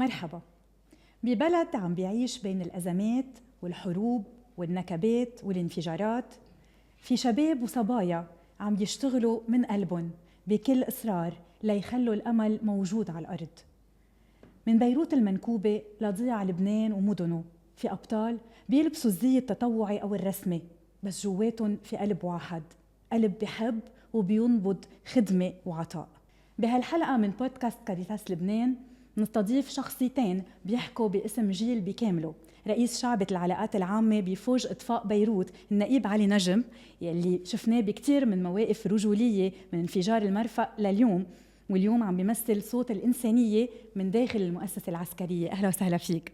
مرحبا. ببلد عم بيعيش بين الأزمات والحروب والنكبات والانفجارات، في شباب وصبايا عم يشتغلوا من قلبهم بكل إصرار ليخلوا الأمل موجود على الأرض. من بيروت المنكوبة لضياع لبنان ومدنه، في أبطال بيلبسوا الزي التطوعي أو الرسمي، بس جواتهم في قلب واحد، قلب بحب وبينبض خدمة وعطاء. بهالحلقة من بودكاست كاريتاس لبنان نستضيف شخصيتين بيحكوا باسم جيل بكامله: رئيس شعبة العلاقات العامة بفوج إطفاء بيروت النقيب علي نجم، يلي شفناه بكتير من مواقف رجولية من انفجار المرفأ لليوم، واليوم عم بيمثل صوت الإنسانية من داخل المؤسسة العسكرية. أهلا وسهلا فيك.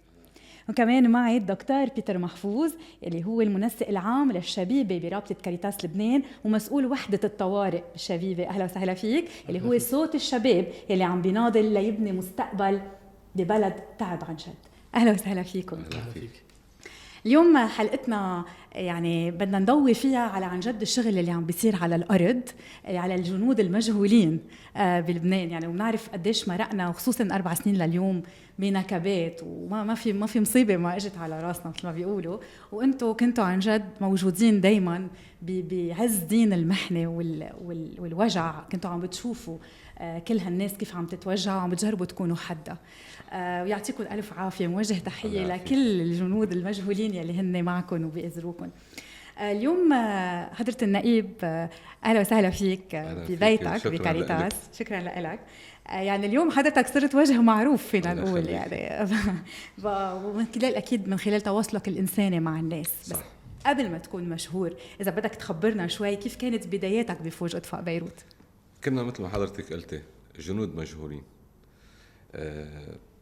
وكمان معي الدكتور بيتر محفوظ اللي هو المنسق العام للشبيبة برابطة كاريتاس لبنان ومسؤول وحدة الطوارئ بالشبيبة. أهلا وسهلا فيك. اللي هو صوت الشباب اللي عم بيناضل ليبني مستقبل ببلد تعب عن جد. أهلا وسهلا فيكم. أهلا فيك. اليوم حلقتنا يعني بدنا نضوي فيها على عن جد الشغل اللي عم بيصير على الأرض، على الجنود المجهولين بلبنان. يعني وبنعرف قديش مرقنا، وخصوصا 4 سنين لليوم، بنكبات وما في مصيبة ما اجت على راسنا مثل ما بيقولوا، وانتم كنتوا عن جد موجودين دايما بعز دين المحنة والوجع. كنتوا عم بتشوفوا كل هالناس كيف عم تتوجع وعم بتجربوا تكونوا حدا. ويعطيكم ألف عافية. موجه تحية لكل الجنود المجهولين يلي هن معكم وبيأزروكم. اليوم حضرة النقيب، أهلا وسهلا فيك ببيتك بكاريتاس. شكرا لك. يعني اليوم حضرتك صرت وجه معروف فينا نقول يعني ومن خلال أكيد من خلال تواصلك الإنساني مع الناس. صح. بس قبل ما تكون مشهور، إذا بدك تخبرنا شوي كيف كانت بداياتك بفوج إطفاء بيروت؟ كنا مثل ما حضرتك قلتي جنود مجهولين.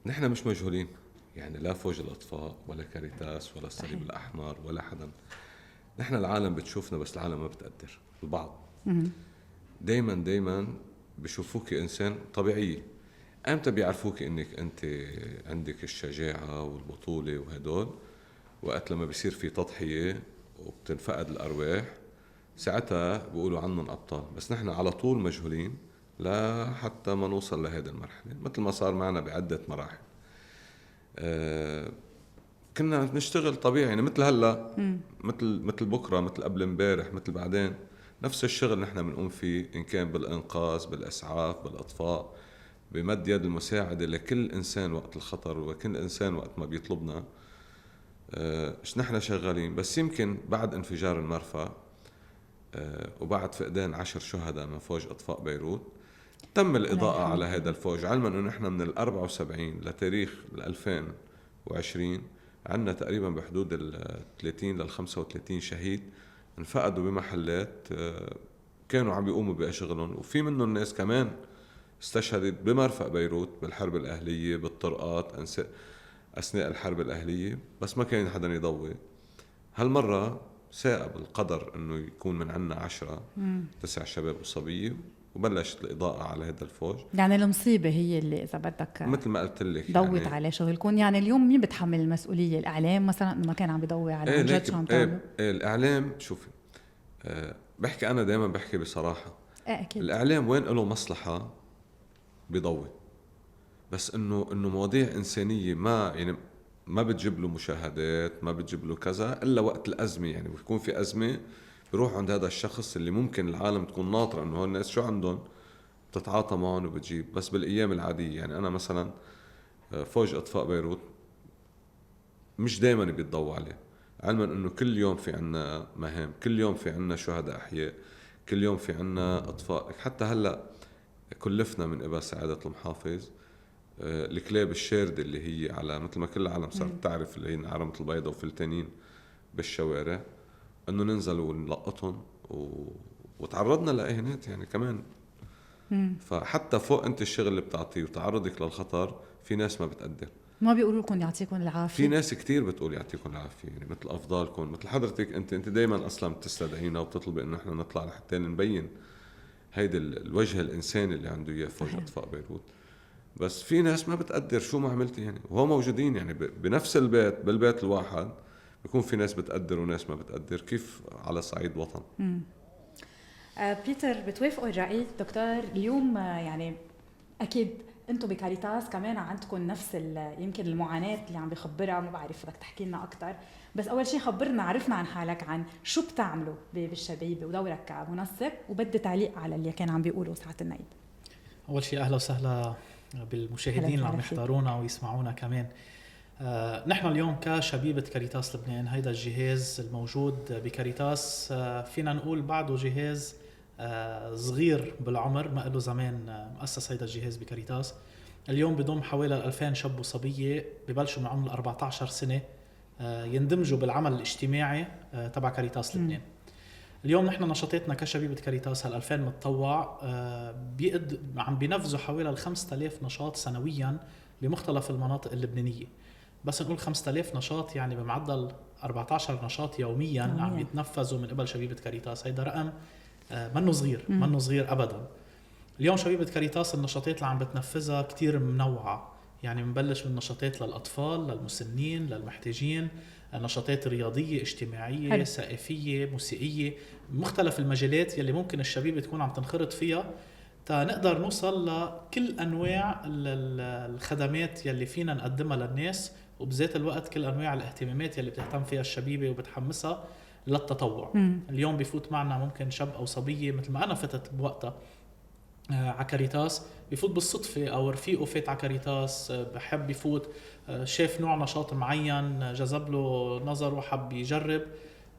نحن مش مجهولين، يعني لا فوج الأطفاء ولا كاريتاس ولا الصليب الأحمر ولا حدا. نحن العالم بتشوفنا بس العالم ما بتقدر البعض. دايما بشوفوك إنسان طبيعي. أمتى بيعرفوك إنك أنت عندك الشجاعة والبطولة وهدول؟ وقت لما بيصير في تضحية وبتنفقد الأرواح، ساعتها بيقولوا عنهم أبطال. بس نحن على طول مجهولين لا حتى ما نوصل لهذه المرحلة، مثل ما صار معنا بعدة مراحل. كنا نشتغل طبيعي، يعني مثل هلا، مثل بكره، مثل قبل امبارح، مثل بعدين. نفس الشغل نحن بنقوم فيه، ان كان بالانقاذ، بالاسعاف، بالاطفاء، بمد يد المساعده لكل انسان وقت الخطر وكل انسان وقت ما بيطلبنا. نحن شغالين. بس يمكن بعد انفجار المرفأ وبعد فقدان 10 شهداء من فوج إطفاء بيروت، تم الإضاءة على هذا الفوج، علما أنه نحن من 74 لتاريخ 2020 عندنا تقريبا بحدود 30 لل 35 شهيد انفقدوا بمحلات كانوا عم بيقوموا بشغلهم، وفي منهم الناس كمان استشهدت بمرفأ بيروت بالحرب الأهلية بالطرقات أثناء الحرب الأهلية، بس ما كان حدا يضوي. هالمرة ساء القدر أنه يكون من عنا 9 شباب وصبية، وبلشت الإضاءة على هذا الفوج. يعني المصيبة هي اللي إذا بدك مثل ما قلت لك ضوت يعني على شغلكم. يعني اليوم مين بتحمل المسؤولية؟ الإعلام مثلا ما كان عم بيضوي على عن جد شو عم تعملوا؟ الإعلام شوفي، بحكي أنا دايما بحكي بصراحة. أكيد. الإعلام وين له مصلحة بيضوي، بس إنه مواضيع إنسانية ما بتجيب له مشاهدات، ما بتجيب له كذا إلا وقت الأزمة. يعني بيكون في أزمة بيروح عند هذا الشخص اللي ممكن العالم تكون ناطرة إنه الناس شو عندهم تتعاطى معهم وبتجيب. بس بالأيام العادية، يعني أنا مثلا فوج إطفاء بيروت مش دايما بيتضوى عليه، علما إنه كل يوم في عنا مهام، كل يوم في عنا شهداء أحياء، كل يوم في عنا أطفاء. حتى هلأ كلفنا من قبل سعادة المحافظ الكلاب الشاردة اللي هي على مثل ما كل العالم صارت تعرف، اللي هي عرمة البيضة وفلتانين بالشوارع، انه ننزل ونلقطهم وتعرضنا لإهانات يعني كمان. فحتى فوق انت الشغل اللي بتعطيه وتعرضك للخطر، في ناس ما بتقدر. ما بيقولوا لكم يعطيكم العافية؟ في ناس كتير بتقول يعطيكم العافية، يعني مثل أفضالكم، مثل حضرتك انت دايما اصلا بتستدعينا وبتطلبي انه احنا نطلع لحتى نبين هيدا الوجه الانساني اللي عنده اياه فوج اطفاء بيروت. بس في ناس ما بتقدر شو ما عملتي يعني، وهو موجودين يعني بنفس البيت، بالبيت الواحد بيكون في ناس بتقدر وناس ما بتقدر، كيف على صعيد وطن. بيتر، بتوافقوا الرأي دكتور؟ اليوم يعني أكيد انتم بكاريتاس كمان عندكم نفس يمكن المعاناة اللي عم بخبرها، ما بعرف بدك تحكي لنا أكتر، بس أول شيء خبرنا، عرفنا عن حالك، عن شو بتعملوا بالشبيبة ودورك كمنسق، وبدي تعليق على اللي كان عم بيقوله سعادة النائب. أول شيء أهلا وسهلا بالمشاهدين اللي عم يحضرونا ويسمعونا كمان. نحن اليوم كشبيبة كاريتاس لبنان، هيدا الجهاز الموجود بكاريتاس فينا نقول بعده جهاز صغير بالعمر، ما له زمان مؤسس هيدا الجهاز بكاريتاس. اليوم بضم حوالي 2000 شاب وصبية ببلشوا من عمر 14 سنة يندمجوا بالعمل الاجتماعي تبع كاريتاس لبنان. اليوم نحن نشاطاتنا كشبيبة كاريتاس هال2000 متطوع عم بينفذوا حوالي 5000 نشاط سنويا بمختلف المناطق اللبنانية. بس نقول 5000 نشاط يعني بمعدل 14 نشاط يوميا عم يتنفذوا من قبل شبيبة كاريتاس. هيدا رقم منه صغير، منه صغير أبدا. اليوم شبيبة كاريتاس النشاطات اللي عم بتنفذها كتير منوعة، يعني منبلش من نشاطات للأطفال، للمسنين، للمحتاجين، نشاطات رياضية، اجتماعية، ثقافية، موسيقية، مختلف المجالات يلي ممكن الشبيبة تكون عم تنخرط فيها تا نقدر نوصل لكل أنواع الخدمات يلي فينا نقدمها للناس، وبذات الوقت كل أنواع الاهتمامات يلي بتهتم فيها الشبيبة وبتحمسها للتطوع. اليوم بيفوت معنا ممكن شاب أو صبية مثل ما أنا فتت بوقتها عكاريتاس، بيفوت بالصدفة أو رفيقه فات عكاريتاس، بحب يفوت، شاف نوع نشاط معين جذب له نظر وحب يجرب،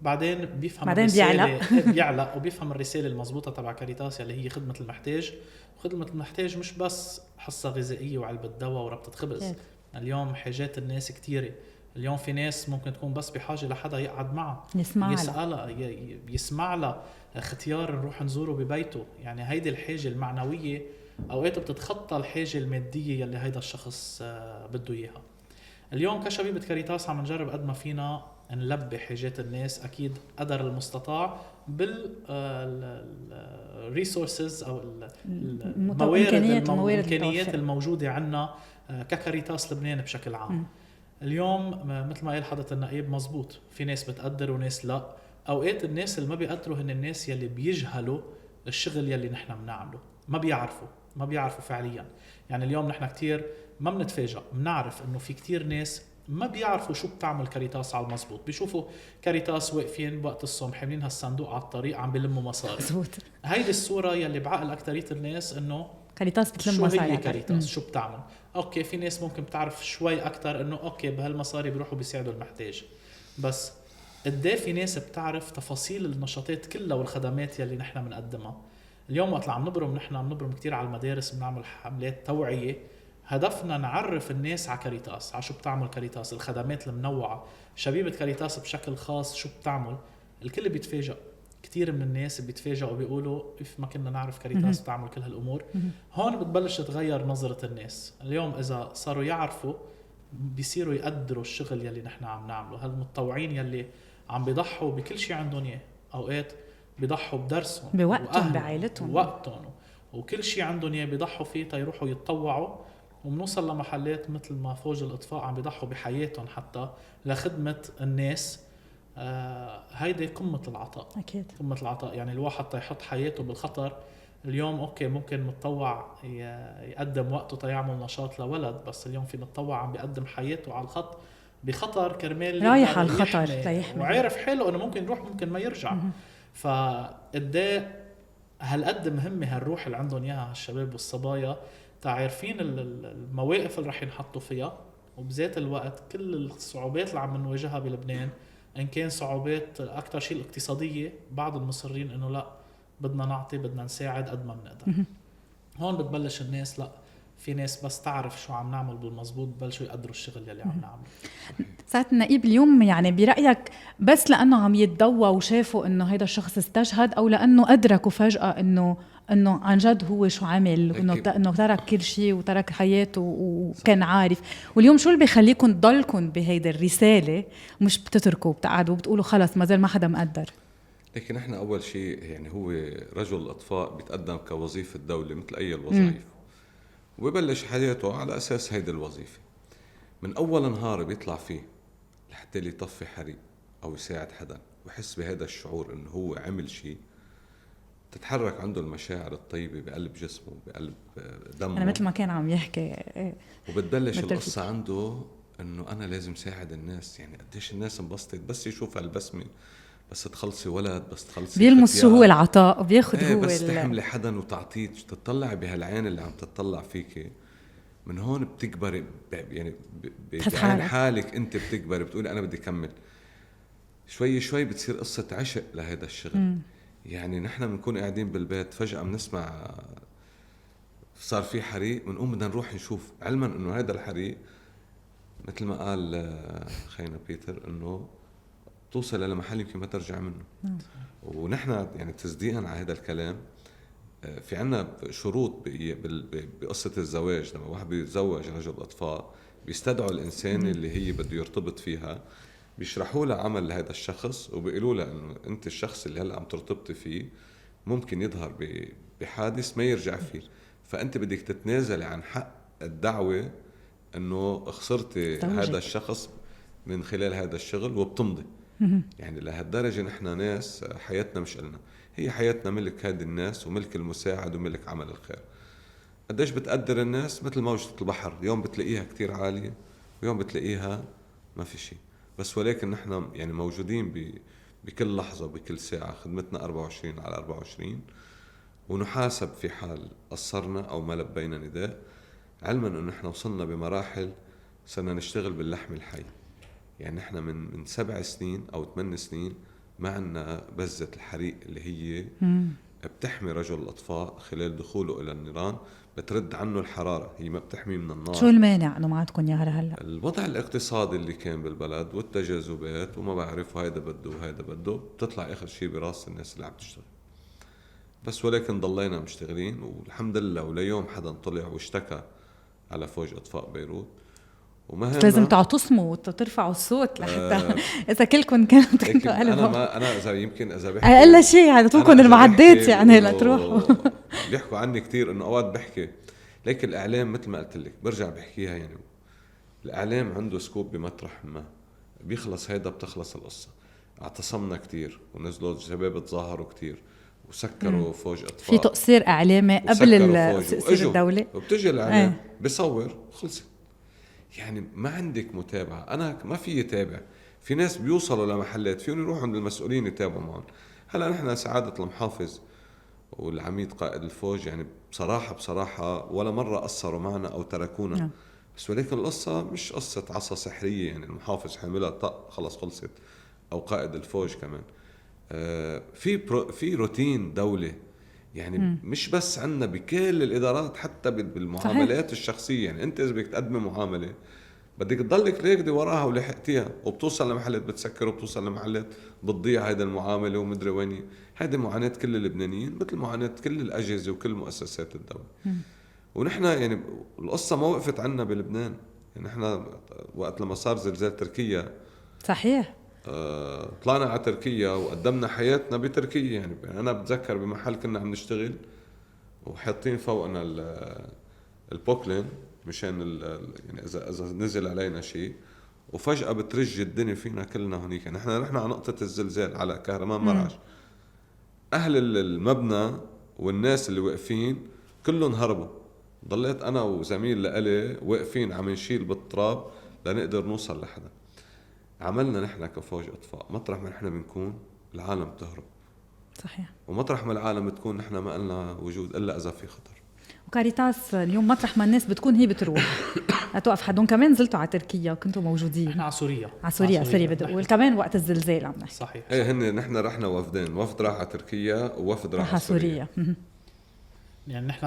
بعدين بيفهم الرسالة بيعلق وبيفهم الرسالة المضبوطة تبع كاريتاس اللي هي خدمة المحتاج. وخدمة المحتاج مش بس حصة غذائية وعلبة دواء وربطة خبز. اليوم حاجات الناس كتيرة. اليوم في ناس ممكن تكون بس بحاجة لحدا يقعد معها، يسألها، يسمع لها، اختيار نروح نزوره ببيته. يعني هيدي الحاجة المعنوية أوقات بتتخطى الحاجة المادية يلي هيدا الشخص بده إياها. اليوم كشبيبة كاريتاس عم نجرب قد ما فينا نلبي حاجات الناس، أكيد قدر المستطاع بالريسورسز أو الإمكانيات الموجودة عنا ككاريتاس لبنان بشكل عام. اليوم مثل ما قال حضرة النائب مزبوط، في ناس بتقدر وناس لا. أوقات الناس اللي ما بيقدروا هن الناس يلي بيجهلوا الشغل يلي نحن بنعمله، ما بيعرفوا فعليا. يعني اليوم نحن كتير ما بنتفاجأ، بنعرف إنه في كتير ناس ما بيعرفوا شو بتعمل كاريتاس على المزبوط. بيشوفوا كاريتاس واقفين بوقت الصوم حاملين هالصندوق على الطريق عم بيلموا مصاري. هيدي الصورة يلي بعقل أكترية الناس إنه كاريتاس بتلم مصاري. شو هي كاريتاس؟ شو بتعمل؟ أوكي، في ناس ممكن بتعرف شوي أكتر إنه أوكي بهالمصاري بيروحوا بيساعدوا المحتاج، بس قد في ناس بتعرف تفاصيل النشاطات كلها والخدمات يلي نحن بنقدمها. اليوم وقت عم نبرم، نحن عم نبرم كتير على المدارس، بنعمل حملات توعية، هدفنا نعرف الناس على كاريتاس، على شو بتعمل كاريتاس، الخدمات المنوعة. شبيبة كاريتاس بشكل خاص شو بتعمل، الكل بيتفاجأ. كتير من الناس بيتفاجئوا وبيقولوا إف ما كنا نعرف كاريتاس بتعمل كل هالأمور. هون بتبلش تغير نظرة الناس. اليوم إذا صاروا يعرفوا بيصيروا يقدروا الشغل يلي نحن عم نعمله. هالمتطوعين يلي عم بيضحوا بكل شيء عندهم إياه، أوقات بيضحوا بدرسهم، بوقتهم، بعائلتهم، وقتهم وكل شيء عندهم إياه بيضحوا فيه تيروحوا يتطوعوا. ومنوصل لمحلات مثل ما فوج الإطفاء عم بيضحوا بحياتهم حتى لخدمة الناس. هيدي قمة العطاء. أكيد قمة العطاء. يعني الواحد يحط حياته بالخطر. اليوم أوكي ممكن متطوع يقدم وقته تيعمل نشاط لولد، بس اليوم في متطوع عم بيقدم حياته على الخط بخطر كرمال رايح على الخطر وعارف حاله أنه ممكن يروح ممكن ما يرجع. فقد هالقد مهمة هالروح اللي عندهم إياها الشباب والصبايا، تعرفين المواقف اللي رح ينحطوا فيها، وبذات الوقت كل الصعوبات اللي عم نواجهها بلبنان، إن كان صعوبات أكتر شيء الاقتصادية، بعض المصرين إنه لا بدنا نعطي، بدنا نساعد قد ما بنقدر. هون بتبلش الناس لا، في ناس بس تعرف شو عم نعمل بالمزبوط بلشوا يقدروا الشغل يلي عم نعمله. سعادة النائب، اليوم يعني برأيك بس لأنه عم يتضوى وشافوا إنه هيدا الشخص استشهد، أو لأنه أدركوا فجأة إنه عن جد هو شو عمل، إنه ترك كل شيء وترك حياته وكان عارف؟ واليوم شو اللي بيخليكم تضلكم بهيدا الرسالة مش بتتركوا بتقعدوا وبتقولوا خلص ما زال ما حدا مقدر؟ لكن احنا أول شيء يعني هو رجل الإطفاء بيتقدم كوظيفة دولة مثل أي الوظائف، وبيبلش حياته على أساس هيدا الوظيفة. من أول نهار بيطلع فيه لحتى اللي يطفي حريق أو يساعد حدا ويحس بهذا الشعور إنه هو عمل شيء، تتحرك عنده المشاعر الطيبة بقلب جسمه بقلب دمه. أنا مثل ما كان عم يحكي وبتبلش مثل القصة عنده انه انا لازم ساعد الناس. يعني قديش الناس انبسطت بس يشوف هالبسمة، بس تخلصي ولد، بس تخلصي بيلمس شو هو ختيار. العطاء وبياخد هو بس تحملي حدا وتعطيه، تطلعي بهالعين اللي عم تطلع فيكي، من هون بتكبري يعني تحس بعين حالك. حالك انت بتكبري، بتقولي انا بدي اكمل. شوي شوي بتصير قصة عشق لهذا الشغل. يعني نحن بنكون قاعدين بالبيت فجأة بنسمع صار في حريق، بنقوم بدنا نروح نشوف، علما انه هذا الحريق مثل ما قال خينا بيتر انه توصل الى محل يمكن ما ترجع منه. ونحن يعني تصديقا على هذا الكلام، في عنا شروط بقصة الزواج. لما واحد بيتزوج رجل أطفاء بيستدعوا الإنسان اللي هي بده يرتبط فيها، بيشرحوا له عمل لهذا الشخص وبيقولوا له إنه أنت الشخص اللي هلأ عم ترتبطي فيه ممكن يظهر بحادث ما يرجع فيه، فأنت بدك تتنازلي عن حق الدعوة إنه خسرتي هذا الشخص من خلال هذا الشغل، وبتمضي. يعني لهالدرجة نحن ناس حياتنا مش إلنا، هي حياتنا ملك هذه الناس وملك المساعد وملك عمل الخير. قديش بتقدر الناس مثل موجة البحر، يوم بتلاقيها كتير عالية ويوم بتلاقيها ما في شيء. بس ولكن نحن يعني موجودين بكل لحظة وبكل ساعة، خدمتنا 24 على 24، ونحاسب في حال قصرنا أو ما لبينا نداء، علما أنه نحن وصلنا بمراحل صرنا نشتغل باللحم الحي. يعني نحن من 7 سنين أو 8 سنين ما عنا بزة الحريق اللي هي بتحمي رجل الأطفاء خلال دخوله إلى النيران، بترد عنه الحرارة، هي ما بتحميه من النار. شو المانع انه ما عندكم اياها لهلا؟ الوضع الاقتصادي اللي كان بالبلد والتجاذبات وما بعرف هيدا بده وهيدا بده، بتطلع آخر شيء براس الناس اللي عم تشتغل. بس ولكن ضلينا مشتغلين والحمد لله. وليوم حدا طلع واشتكى على فوج إطفاء بيروت. لازم تعتصموا وترفعوا الصوت لحتى اذا كلكم كنتوا انا اذا يمكن اذا بحكي اقل شيء يعني توكم المعدات يعني لتروحوا. بيحكوا عني كتير انه اوقات بحكي، لكن الاعلام مثل ما قلت لك برجع بحكيها، يعني الاعلام عنده سكوب بمطرح ما بيخلص هيدا بتخلص القصه. اعتصمنا كتير ونزلوا الشباب تظاهروا كتير وسكروا فوج اطفاء، في تقصير اعلامي قبل تقصير الدوله، وبتجي الاعلام بيصور خلص. يعني ما عندك متابعة. أنا ما في يتابع. في ناس بيوصلوا لمحلات فيهم يروحوا عند المسؤولين يتابعوا معهم. هلا نحن سعادة المحافظ والعميد قائد الفوج يعني بصراحة ولا مرة قصروا معنا أو تركونا. بس ولكن القصة مش قصة عصا سحرية يعني المحافظ حاملها طق خلص خلصت، أو قائد الفوج كمان. في روتين دولة يعني مش بس عندنا بكل الإدارات، حتى بالمعاملات صحيح. الشخصية. يعني أنت إذا بدك تقدم معاملة بدك تضلك راكدة وراها ولحقتيها، وبتوصل لمحلات بتسكر وبتوصل لمحلات بتضيع هيدا المعاملة ومدري وين. هيدا معاناة كل اللبنانيين مثل معاناة كل الأجهزة وكل مؤسسات الدولة. ونحن يعني القصة ما وقفت عنا بلبنان. يعني نحن وقت لما صار زلزال تركيا صحيح طلعنا على تركيا وقدمنا حياتنا بتركيا. يعني أنا بتذكر بمحل كنا عم نشتغل وحاطين فوقنا البوكلين مشان يعني إذا نزل علينا شيء، وفجأة بترج الدنيا فينا كلنا هنيك. يعني نحن رحنا على نقطة الزلزال على كهرمان مرعش، أهل المبنى والناس اللي واقفين كلهم هربوا. ضليت أنا وزميل لألي واقفين عم نشيل بالتراب لنقدر نوصل لحدا. عملنا نحن كفوج اطفاء مطرح ما نحن بنكون العالم تهرب صحيح، ومطرح ما العالم تكون نحن ما لنا وجود الا اذا في خطر. وكاريتاس اليوم مطرح ما الناس بتكون هي بتروح هتوقف حدهم. كمان نزلتوا على تركيا وكنتوا موجودين. احنا على سوريا بدي اقول كمان وقت الزلزال عم نحكي. صحيح ايه نحن رحنا وفدين، وفد راح على تركيا ووفد راح على سوريا. يعني نحن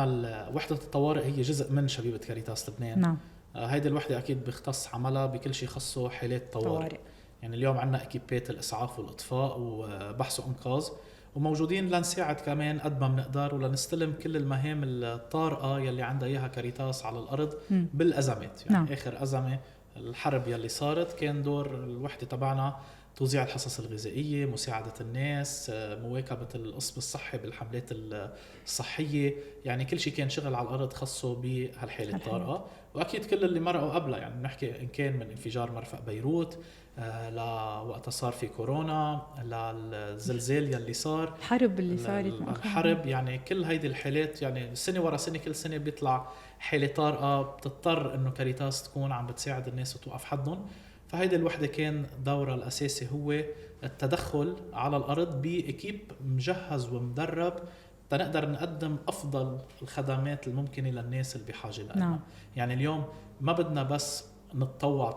وحدة الطوارئ هي جزء من شبيبة كاريتاس لبنان. نعم. هيدي الوحدة أكيد بيختص عملها بكل شيء خصه حالات طوارئ. يعني اليوم عنا أكيبات الإسعاف والإطفاء وبحث وإنقاذ، وموجودين لنساعد كمان قد ما بنقدر ولنستلم كل المهام الطارئة يلي عندها إياها كاريتاس على الأرض بالأزمات. يعني نعم. آخر أزمة الحرب يلي صارت كان دور الوحدة تبعنا توزيع الحصص الغذائية، مساعدة الناس، مواكبة القسم الصحي بالحملات الصحية. يعني كل شيء كان شغل على الأرض خاصه بهالحالة الطارئة. وأكيد كل اللي مرقوا قبلها، يعني نحكي إن كان من انفجار مرفأ بيروت لوقت صار في كورونا، للزلزال يلي صار، الحرب اللي صارت الحرب. يعني كل هيدي الحالات، يعني سنة ورا سنة كل سنة بيطلع حالة طارئة بتضطر إنه كاريتاس تكون عم بتساعد الناس وتوقف حدهم. فهيدي الوحدة كان دورها الأساسي هو التدخل على الأرض بإكيب مجهز ومدرب تنقدر نقدم أفضل الخدمات الممكنة للناس اللي بحاجة لها. نعم. يعني اليوم ما بدنا بس نتطوع،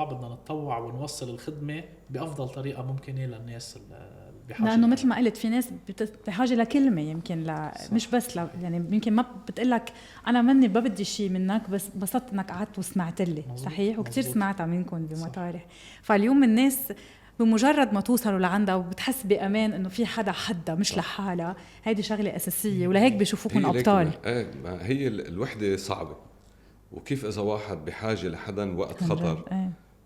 بدنا نتطوع ونوصل الخدمة بأفضل طريقة ممكنة للناس اللي بحاجة. لأنه مثل ما قلت في ناس بحاجة لكلمة، يمكن مش بس يعني يمكن ما بتقلك أنا مني بدي شيء منك، بس بسطت إنك قعدت وسمعت لي. صحيح. وكتير سمعتها منكم بمطارح. فاليوم الناس بمجرد ما توصلوا لعندها وبتحس بأمان إنه في حدا مش لحالها، هيدي شغلة أساسية، ولهيك بيشوفوكم أبطال. هي الوحدة صعبة، وكيف إذا واحد بحاجة لحدا وقت خطر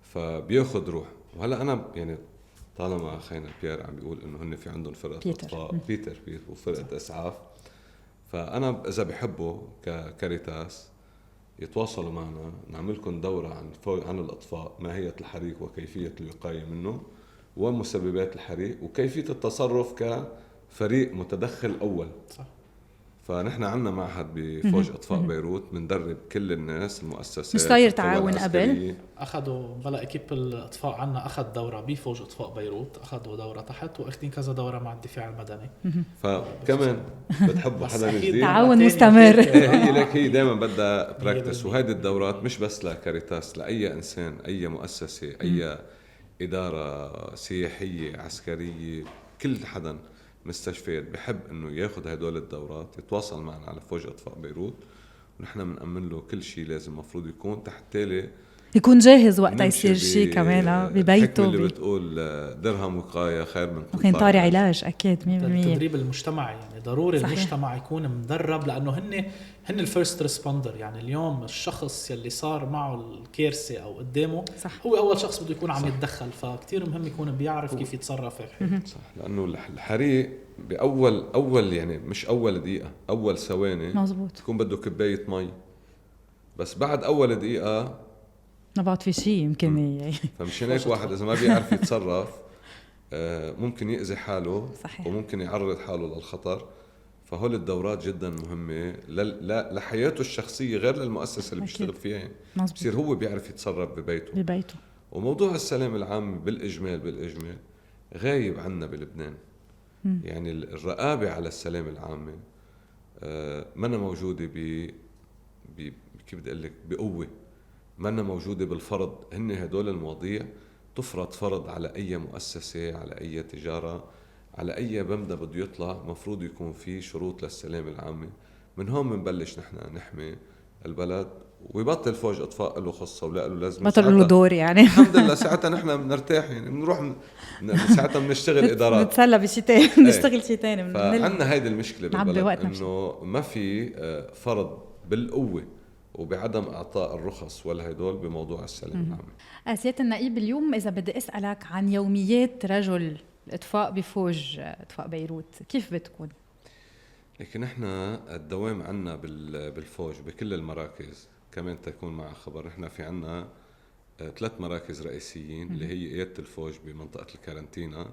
فبياخد روح. وهلا أنا يعني طالما أخينا بيير عم بيقول إنه هن في عندهم فرقة أطفاء، بيتر وفرقة إسعاف، فأنا إذا بحبوا ككاريتاس يتواصلوا معنا، نعملكم دورة عن الأطفاء، ماهية الحريق وكيفية الوقاية منه ومسببات الحريق وكيفية التصرف كفريق متدخل أول. صح. فنحن عنا معهد بفوج اطفاء بيروت بندرب كل الناس المؤسسات. مش صاير تعاون قبل؟ اخذوا بلا اكيب الاطفاء عنا اخذ دوره بفوج اطفاء بيروت، اخذوا دوره تحت واخذين كذا دوره مع الدفاع المدني. فكمان بتحبوا حدا جديد، تعاون مستمر. هي دائما بدها براكتس. وهذه الدورات مش بس لكاريتاس، لاي انسان، اي مؤسسه، اي اداره سياحيه عسكريه، كل حدا مستشفيات بحب انه ياخذ هدول الدورات يتواصل معنا على فوج اطفاء بيروت، ونحن بنأمن له كل شيء لازم مفروض يكون تحت تالي يكون جاهز وقت يصير شيء كمان ببيته. اللي بتقول درهم وقاية خير من قنطار علاج. أكيد 100%. التدريب المجتمعي يعني ضروري. صحيح. المجتمع يكون مدرب، لأنه هن الفيرست ريسبوندر. يعني اليوم الشخص يلي صار معه الكارثة أو قدامه صح. هو أول شخص بده يكون عم يتدخل، فكتير مهم يكون بيعرف كيف يتصرف. صح، لأنه الحريق بأول يعني مش أول دقيقة، أول ثواني مزبوط تكون بده كباية مي، بس بعد أول دقيقة نبعد في شيء يمكن. فمشان هيك واحد إذا ما بيعرف يتصرف ممكن يأذي حاله. صحيح. وممكن يعرض حاله للخطر. فهول الدورات جدا مهمة لحياته الشخصية غير للمؤسسة اللي بيشتغل فيها. يعني بصير هو بيعرف يتصرف ببيته. وموضوع السلام العام بالإجمال غايب عنا بلبنان. يعني الرقابة على السلام العام منا موجودة كيف بدي أقول لك بقوة، منا موجودة بالفرض. هن هدول المواضيع تفرض فرض على أي مؤسسة، على أي تجارة، على أي بمدى بده يطلع مفروض يكون في شروط للسلام العام. من هون بنبلش نحن نحمي البلد، ويبطل فوج اطفاء له خصه ولا له لازمه، بطل له دور. يعني الحمد لله ساعتها نحن بنرتاح، يعني بنروح ساعتها بنشتغل ادارات، نتسلى بشيء ثاني، بنشتغل شيء ثاني. فعندنا هيدي المشكله بالبلد، انه ما في فرض بالقوه وبعدم اعطاء الرخص ولا هدول بموضوع السلام العام. سيادة النائب، اليوم اذا بدي اسالك عن يوميات رجل الاطفاء بفوج اطفاء بيروت كيف بتكون؟ لكن احنا الدوام عنا بالفوج بكل المراكز. كمان تكون مع خبر، احنا في عنا 3 مراكز رئيسيين اللي هي قيادة الفوج بمنطقة الكارنتينا،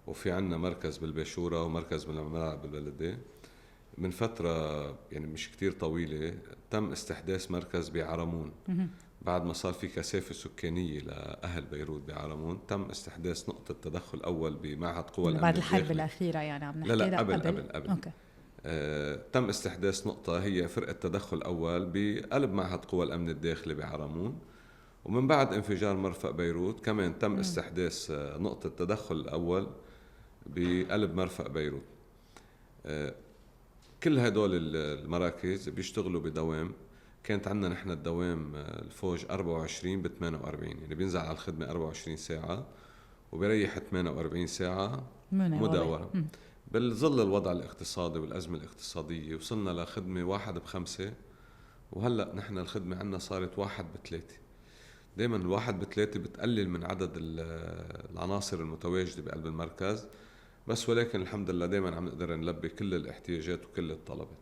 وفي عنا مركز بالبيشورة ومركز بالملاعب بالبلدية. من فترة يعني مش كتير طويلة تم استحداث مركز بعرمون. بعد ما صار في كثافة سكانية لأهل بيروت بعرمون، تم استحداث نقطة تدخل أول بمعهد قوى الأمن بعد الحرب الأخيرة. يعني عم نحكي لا قبل. أوكي. تم استحداث نقطة هي فرقة تدخل أول بقلب معهد قوى الأمن الداخلي بعرمون. ومن بعد انفجار مرفأ بيروت كمان تم استحداث نقطة تدخل أول بقلب مرفأ بيروت. كل هدول المراكز بيشتغلوا بدوام. كانت عندنا نحن الدوام الفوج 24 ب 48، يعني بينزل على الخدمة 24 ساعة وبيريح 48 ساعة مداورة. بالظل الوضع الاقتصادي والأزمة الاقتصادية وصلنا لخدمة 1 ب5، وهلأ نحن الخدمة عنا صارت 1 ب3. دايما الواحد بثلاثة بتقلل من عدد العناصر المتواجدة بقلب المركز، بس ولكن الحمد لله دايما عم نقدر نلبي كل الاحتياجات وكل الطلبات.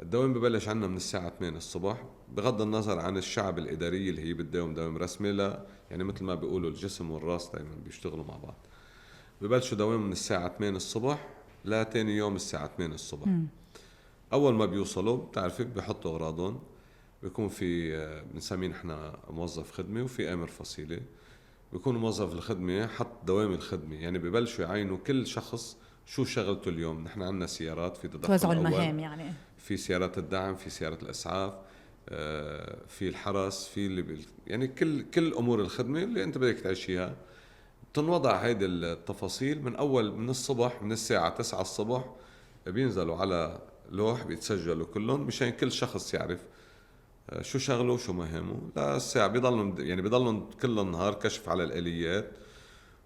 الدوام ببلش عنا من الساعة 8 الصبح، بغض النظر عن الشعب الإدارية اللي هي بتداوم دوام رسمي، لا يعني مثل ما بيقولوا الجسم والراس دايما بيشتغلوا مع بعض. ببلشوا دوام من الساعة 8 الصبح لا تاني يوم الساعة 8 الصبح. أول ما بيوصلوا بتعرفي بيحطوا أغراضهم، بيكون في بنسميه نحن موظف خدمة وفي آمر فصيلة. بيكون موظف الخدمة حط دوام الخدمة، يعني ببلشوا يعينوا كل شخص شو شغلته اليوم. نحن عندنا سيارات في تدخل توزعوا أول، المهام يعني في سيارات الدعم، في سيارات الإسعاف، في الحرس، في اللي يعني كل أمور الخدمة اللي أنت بدك تعيشيها. تنوضع هيدي التفاصيل من أول من الصبح، من الساعة 9 الصبح بينزلوا على لوح بيتسجلوا كلهم مشان كل شخص يعرف شو شغله وشو مهامه. لا الساعة بيضلوا كل النهار كشف على الآليات،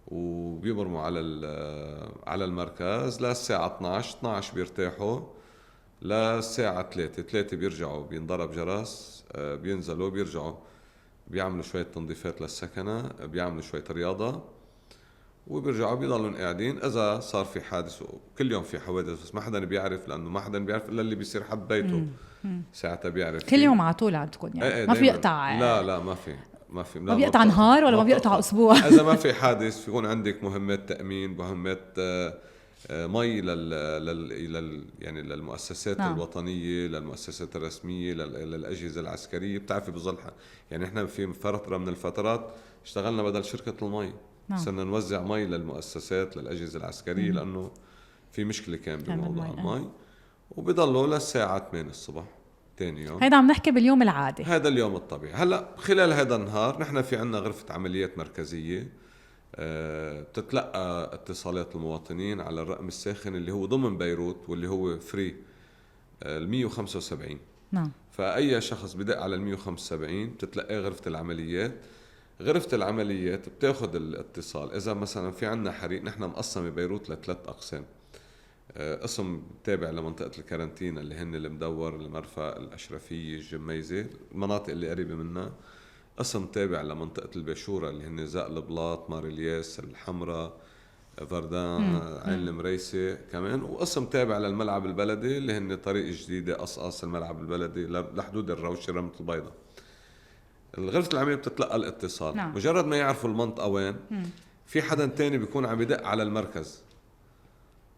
وبيبرموا على المركز للساعة 12 بيرتاحوا للساعة 3 بيرجعوا، بينضرب جرس، بينزلوا بيرجعوا بيعملوا شوية تنظيفات للسكنة، بيعملوا شوية رياضة، وبيرجعوا بيضلوا قاعدين. إذا صار في حادث، كل يوم في حوادث بس ما حدا بيعرف، لأنه ما حدا بيعرف إلا اللي بيصير حد بيته ساعتها بيعرف. كل يوم على طول عندكم يعني ما في يقطع؟ لا ما بيقطع نهار ولا ما بيقطع أسبوع؟ إذا ما في حادث يكون عندك مهمات تأمين، مهمات مي يعني للمؤسسات الوطنية، للمؤسسات الرسمية، للأجهزة العسكرية. بتعرفي بظل يعني احنا في فترة من الفترات اشتغلنا بدل شركة المي، صرنا نوزع مي للمؤسسات للأجهزة العسكرية لأنه في مشكلة كان بموضوع المي. وبيضلوا للساعة 8 الصبح تاني يوم. هيدا عم نحكي باليوم العادي، هذا اليوم الطبيعي. هلا خلال هذا النهار نحن في عنا غرفة عمليات مركزية بتتلقى اتصالات المواطنين على الرقم الساخن اللي هو ضمن بيروت واللي هو فري 175. نعم. فأي شخص بدق على 175 بتتلقى غرفة العمليات. غرفة العمليات بتاخد الاتصال. إذا مثلا في عنا حريق، نحن مقسمة بيروت لثلاث أقسام. قسم تابع لمنطقة الكارنتينا اللي هن المدور، المرفأ، الأشرفية، الجميزة، المناطق اللي قريبة منها. قسم تابع لمنطقة الباشورة اللي هن زاق البلاط، مار الياس، الحمراء، فردان، عين المريسة كمان. وقسم تابع للملعب البلدي اللي هن طريق جديدة، قصقص، الملعب البلدي لحدود الروشة، رمة البيضة. الغرفة العملية بتتلقى الاتصال. نعم. مجرد ما يعرفوا المنطقة وين، في حدا تاني بيكون عم يدق على المركز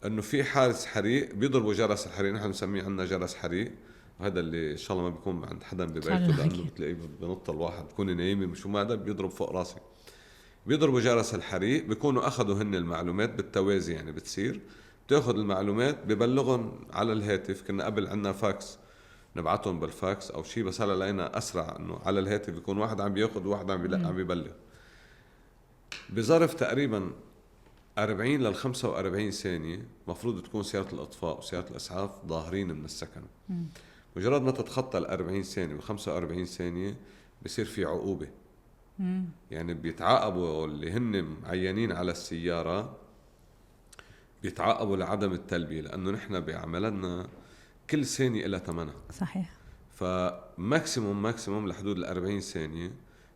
انه في حادث حريق، بيضربوا جرس الحريق. نحن بنسميه عندنا جرس حريق، وهذا اللي ان شاء الله ما بيكون عند حدا ببيته، لانه بتلاقيه بنط الواحد بكون نايم مش ما هذا بيضرب فوق راسي. بيضربوا جرس الحريق، بيكونوا اخذوا هن المعلومات بالتوازي، يعني بتصير بتاخذ المعلومات ببلغهم على الهاتف. كنا قبل عندنا فاكس نبعتهم بالفاكس او شيء، بس هلا لقينا اسرع انه على الهاتف بيكون واحد عم بياخذ وواحد عم بيلقى عم بيبلغ. بظرف تقريبا 40 لل 45 ثانية مفروض تكون سيارة الإطفاء وسيارة الإسعاف ظاهرين من السكن. مجرد ما تتخطى ال 40 ثانية و 45 ثانية بصير في عقوبة. يعني بيتعاقبوا اللي هن معينين على السيارة، بيتعاقبوا لعدم التلبية، لأنه نحن بعملنا كل ثانية إلها ثمنها. صحيح. فماكسيموم لحدود ال 40 ثانية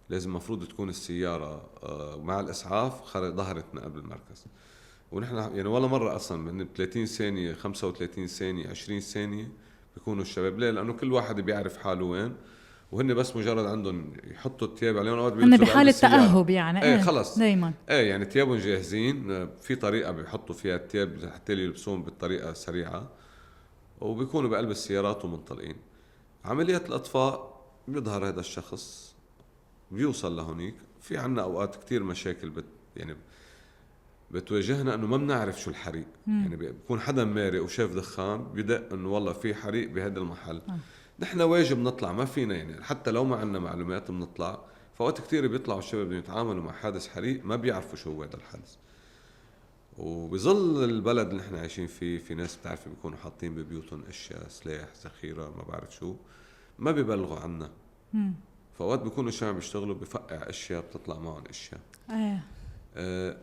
لازم مفروض تكون السيارة مع الإسعاف ظهرت من قبل المركز. ونحن يعني ولا مرة أصلا من 30 ثانية 35 ثانية 20 ثانية بيكونوا الشباب. ليه؟ لأنه كل واحد بيعرف حاله وين، وهن بس مجرد عندهم يحطوا التياب عليهم. هن بحالة تأهب يعني. ايه خلص دايما يعني تيابهم جاهزين، في طريقة بيحطوا فيها التياب حتى يلبسون بالطريقة سريعة، وبيكونوا بقلب السيارات ومنطلقين. عملية الإطفاء بيظهر هذا الشخص بيوصل لهونيك. في عنا أوقات كتير مشاكل يعني بتواجهنا انه ما بنعرف شو الحريق. يعني بيكون حدا مارق وشاف دخان بيدق انه والله في حريق بهذا المحل. نحن واجب نطلع، ما فينا يعني حتى لو ما عندنا معلومات بنطلع. فوقت كتير بيطلعوا الشباب بدهم يتعاملوا مع حادث حريق ما بيعرفوا شو هو هذا الحادث. وبظل البلد اللي احنا عايشين فيه في ناس بتعرفي بيكونوا حاطين ببيوتهم اشياء، سلاح، ذخيره، ما بعرف شو، ما بيبلغوا عنا. فوقت بيكونوا الشباب بيشتغلوا بفقع اشياء، بتطلع معهم اشياء.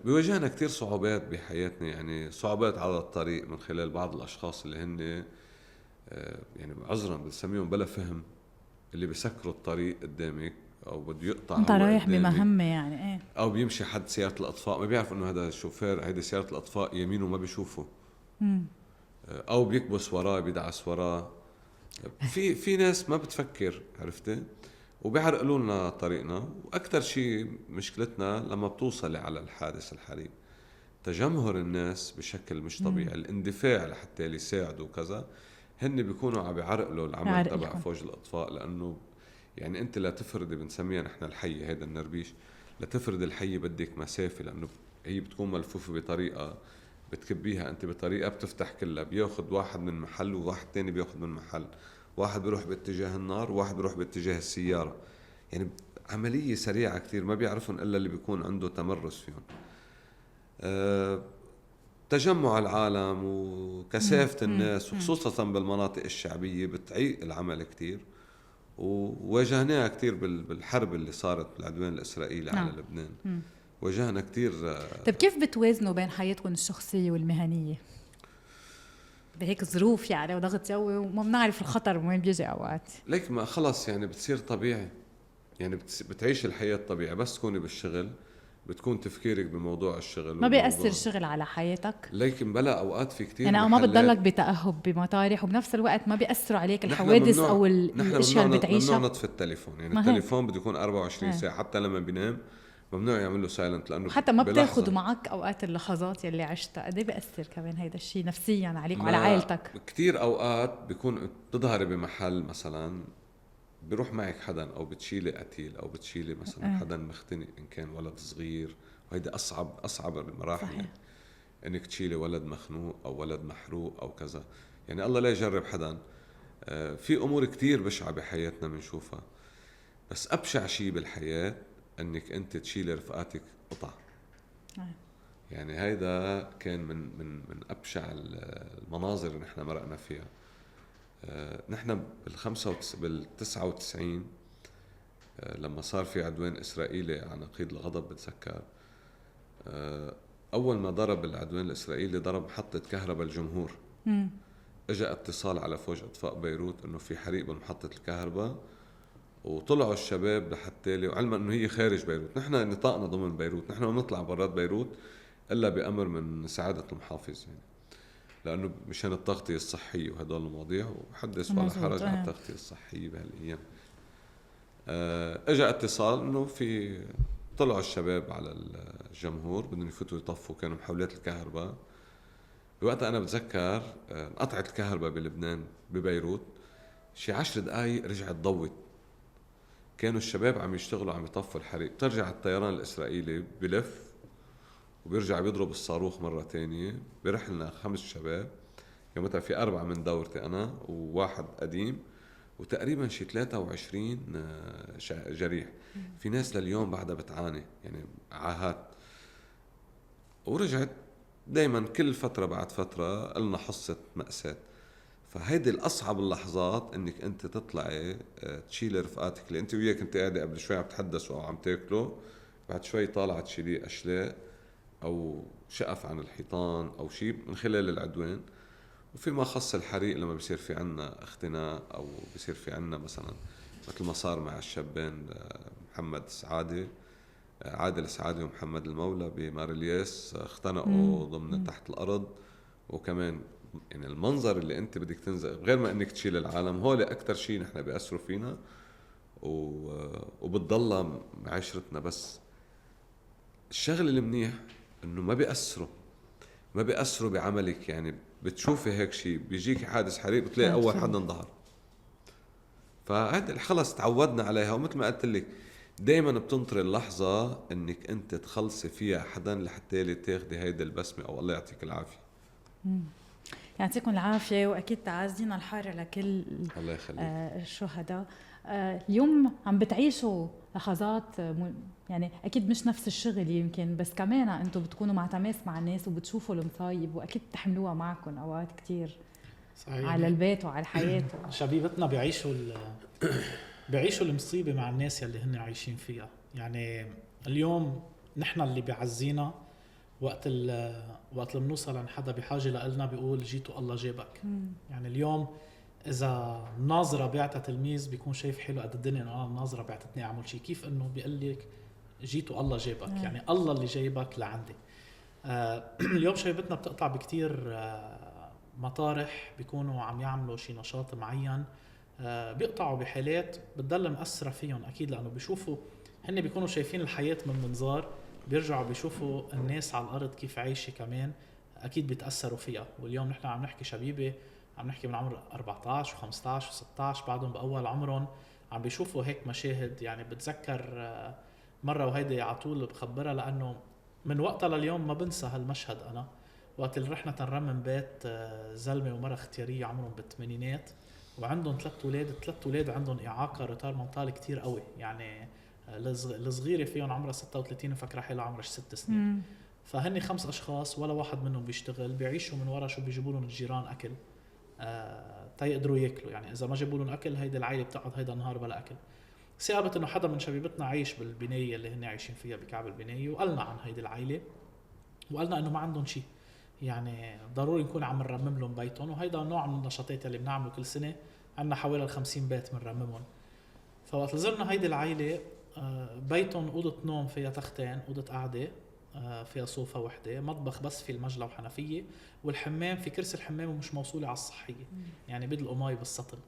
بيواجهنا كتير صعوبات بحياتنا، يعني صعوبات على الطريق من خلال بعض الأشخاص اللي هن يعني عذرا بنسميهم بلا فهم، اللي بيسكروا الطريق قدامك او بده يقطع انت هو رايح قدامي، بمهمة يعني ايه، او بيمشي حد سيارة الاطفاء ما بيعرف انه هذا الشوفير هيدي سيارة الاطفاء يمينه ما بيشوفه، او بيكبس وراه بيدعس وراه. في ناس ما بتفكر، عرفتي، وبيعرقلوا لنا طريقنا. واكثر شيء مشكلتنا لما بتوصلي على الحادث الحريق، تجمهر الناس بشكل مش طبيعي، الاندفاع لحتى يساعدوا وكذا، هن بيكونوا عم بيعرقلوا العمل تبع فوج الاطفاء. لانه يعني انت لا تفردي، بنسميها نحن الحي، هيدا النربيش، لا تفرد الحي بدك مسافه، لانه هي بتكون ملفوفه بطريقه بتكبيها انت بطريقه بتفتح كلها، بياخذ واحد من محل وواحد تاني بياخذ من محل، واحد بيروح باتجاه النار وواحد بيروح باتجاه السياره. يعني عمليه سريعه كتير، ما بيعرفون الا اللي بيكون عنده تمرس فيهم. تجمع العالم وكثافة الناس وخصوصا بالمناطق الشعبية بتعيق العمل كتير، وواجهناها كتير بالحرب اللي صارت بالعدوان الإسرائيلي على لبنان. واجهنا كتير. طيب كيف بتوازنوا بين حياتكم الشخصية والمهنية بهيك ظروف يعني وضغط جوي وما بنعرف الخطر وين بيجي أوقات؟ ليك ما خلص يعني بتصير طبيعي، يعني بتعيش الحياة طبيعي. بس تكوني بالشغل بتكون تفكيرك بموضوع الشغل، ما بيأثر الشغل على حياتك؟ لكن بلا أوقات في كتير يعني ما بتضلك بتأهب بمطارح وبنفس الوقت ما بيأثروا عليك الحوادث أو الأشياء اللي بتعيشها؟ ممنوع نطفي التليفون، يعني التليفون بده يكون 24 ساعة، حتى لما بينام ممنوع يعمل له سايلنت، لأنه حتى ما بتاخد معك أوقات اللحظات يلي عشتها. قد ايه بيأثر كمان هيدا الشيء نفسيا عليك وعلى عائلتك؟ كتير أوقات بيكون بتظهري بمحل مثلا بيروح معك حدا، أو بتشيلي قتيل، أو بتشيلي مثلا حدا مختنق إن كان ولد صغير، وهيدا أصعب المراحل. يعني إنك تشيلي ولد مخنوق أو ولد محروق أو كذا. يعني الله لا يجرب حدا. في أمور كتير بشعة بحياتنا بنشوفها، بس أبشع شيء بالحياة إنك أنت تشيلي رفقاتك قطع. يعني هيدا كان من أبشع المناظر اللي نحن مرقنا فيها. نحن بال99 لما صار في عدوان إسرائيلي على نقيض الغضب، بتذكر أول ما ضرب العدوان الإسرائيلي ضرب محطة كهرباء الجمهور. اجى اتصال على فوج اطفاء بيروت انه في حريق بمحطة الكهرباء، وطلعوا الشباب لحتى لي، وعلما انه هي خارج بيروت، نحن نطاقنا ضمن بيروت، نحن ما بنطلع برات بيروت الا بامر من سعادة المحافظ، يعني لانه مشان التغطية الصحية وهدول المواضيع، وحدث ولا حرج على التغطية الصحية بهالايام. اجى اتصال انه في طلعوا الشباب على الجمهور بدهم يفوتوا يطفوا، كانوا محاولات الكهرباء. بوقتها أنا بتذكر انقطعت الكهرباء بلبنان ببيروت شي 10 دقايق رجعت ضوت. كانوا الشباب عم يشتغلوا عم يطفوا الحريق، بترجع الطيران الإسرائيلي بلف وبيرجع بيضرب الصاروخ مرة تانية. برحلنا 5 شباب، يومتها في 4 من دورتي أنا وواحد قديم، وتقريبا شي 23 جريح. في ناس لليوم بعدها بتعاني، يعني عاهات. ورجعت دايما كل فترة بعد فترة قلنا حصة مأساة. فهيدي الأصعب اللحظات إنك أنت تطلعي تشيل رفقاتك اللي أنت وياك كنت قاعدة قبل شوي عم تحدثوا أو عم تاكلوا، بعد شوي طالعة تشيلي أشلاء أو شقف عن الحيطان أو شيء من خلال العدوان. وفيما خص الحريق لما بيصير في عنا اختناق أو بيصير في عنا مثلا مثل ما صار مع الشابين محمد السعادي، عادل السعادي ومحمد المولى بمارلياس، اختنقوا ضمن تحت الأرض. وكمان يعني المنظر اللي انت بدك تنزل غير ما انك تشيل العالم، هو اللي اكتر شيء نحن بيأثروا فينا وبتضل معاشرتنا. بس الشغل المنيح انه ما بيأثروا بعملك. يعني بتشوفي هيك شيء بيجيك حادث حريق بتلاقي اول حدا انظهر. فهذا خلص تعودنا عليها. ومثل ما قلت لك دايما بتنطر اللحظة انك انت تخلصي فيها حدا لحتى تاخدي هيدا البسمة او الله يعطيك العافية. يعطيكم العافية، واكيد تعازينا الحارة لكل الله يخليك الشهداء. اليوم عم بتعيشوا لحظات يعني اكيد مش نفس الشغل يمكن، بس كمان انتم بتكونوا مع تماس مع الناس وبتشوفوا المصايب، واكيد تحملوها معكم اوقات كتير. صحيح. على البيت وعلى الحياة. شبيبتنا بيعيشوا المصيبة مع الناس يلي هن عايشين فيها. يعني اليوم نحن اللي بيعزينا وقت اللي بنوصل عن حدا بحاجة لنا بيقول جيتوا الله جابك. يعني اليوم اذا الناظره بيعطى تلميذ بيكون شايف حلو قد الدنيا انه انا الناظره بيعطتني اعمل شيء، كيف انه بيقول لك جيتوا الله جايبك، يعني الله اللي جايبك لعندي. اليوم شبيبتنا بتقطع بكتير مطارح بيكونوا عم يعملوا شي نشاط معين، بيقطعوا بحالات بتضل مأثرة فيهم أكيد، لأنه بيشوفوا هن بيكونوا شايفين الحياة من منظار، بيرجعوا بيشوفوا الناس على الأرض كيف عايشة كمان، أكيد بيتأثروا فيها. واليوم نحن عم نحكي شبيبة عم نحكي من عمر 14 و15 و16 بعدهم بأول عمرهم عم بيشوفوا هيك مشاهد. يعني بتذكر مرة وهيدي على طول بخبرها لأنه من وقتها لليوم ما بنسى هالمشهد. أنا وقت اللي رحنا تنرمم بيت زلمة ومرة اختيارية عمرهم بالثمانينات وعندهم 3 أولاد عندهم إعاقة رتار منطال كتير قوي، يعني الصغيرة فيهم عمرها 36 وفكرة حالها عمرها 6 سنين. فهني 5 أشخاص ولا واحد منهم بيشتغل، بيعيشوا من ورا شو بيجيبوا لهم الجيران أكل تيقدروا ياكلوا. يعني إذا ما جابوا لهم أكل هيدا العائلة بتقعد هيدا النهار بلا أكل. ثابت إنه حدا من شبيبتنا عايش بالبناية اللي هن عايشين فيها بكعب البناية، وقالنا عن هيدي العائلة وقالنا إنه ما عندهم شيء، يعني ضروري نكون عم نرمم لهم بيتهم. وهيدا نوع من النشاطات اللي بنعمله كل سنة، عندنا حوالي 50 بيت بنرممهم. فوقت زرنا هيدي العائلة بيتهم أوضة نوم فيها تختين، أوضة قعدة فيها صوفة وحدة، مطبخ بس في المجلة وحنفية، والحمام في كرسي الحمام ومش موصولة على الصحية، يعني بدلقوا مي بالسطل،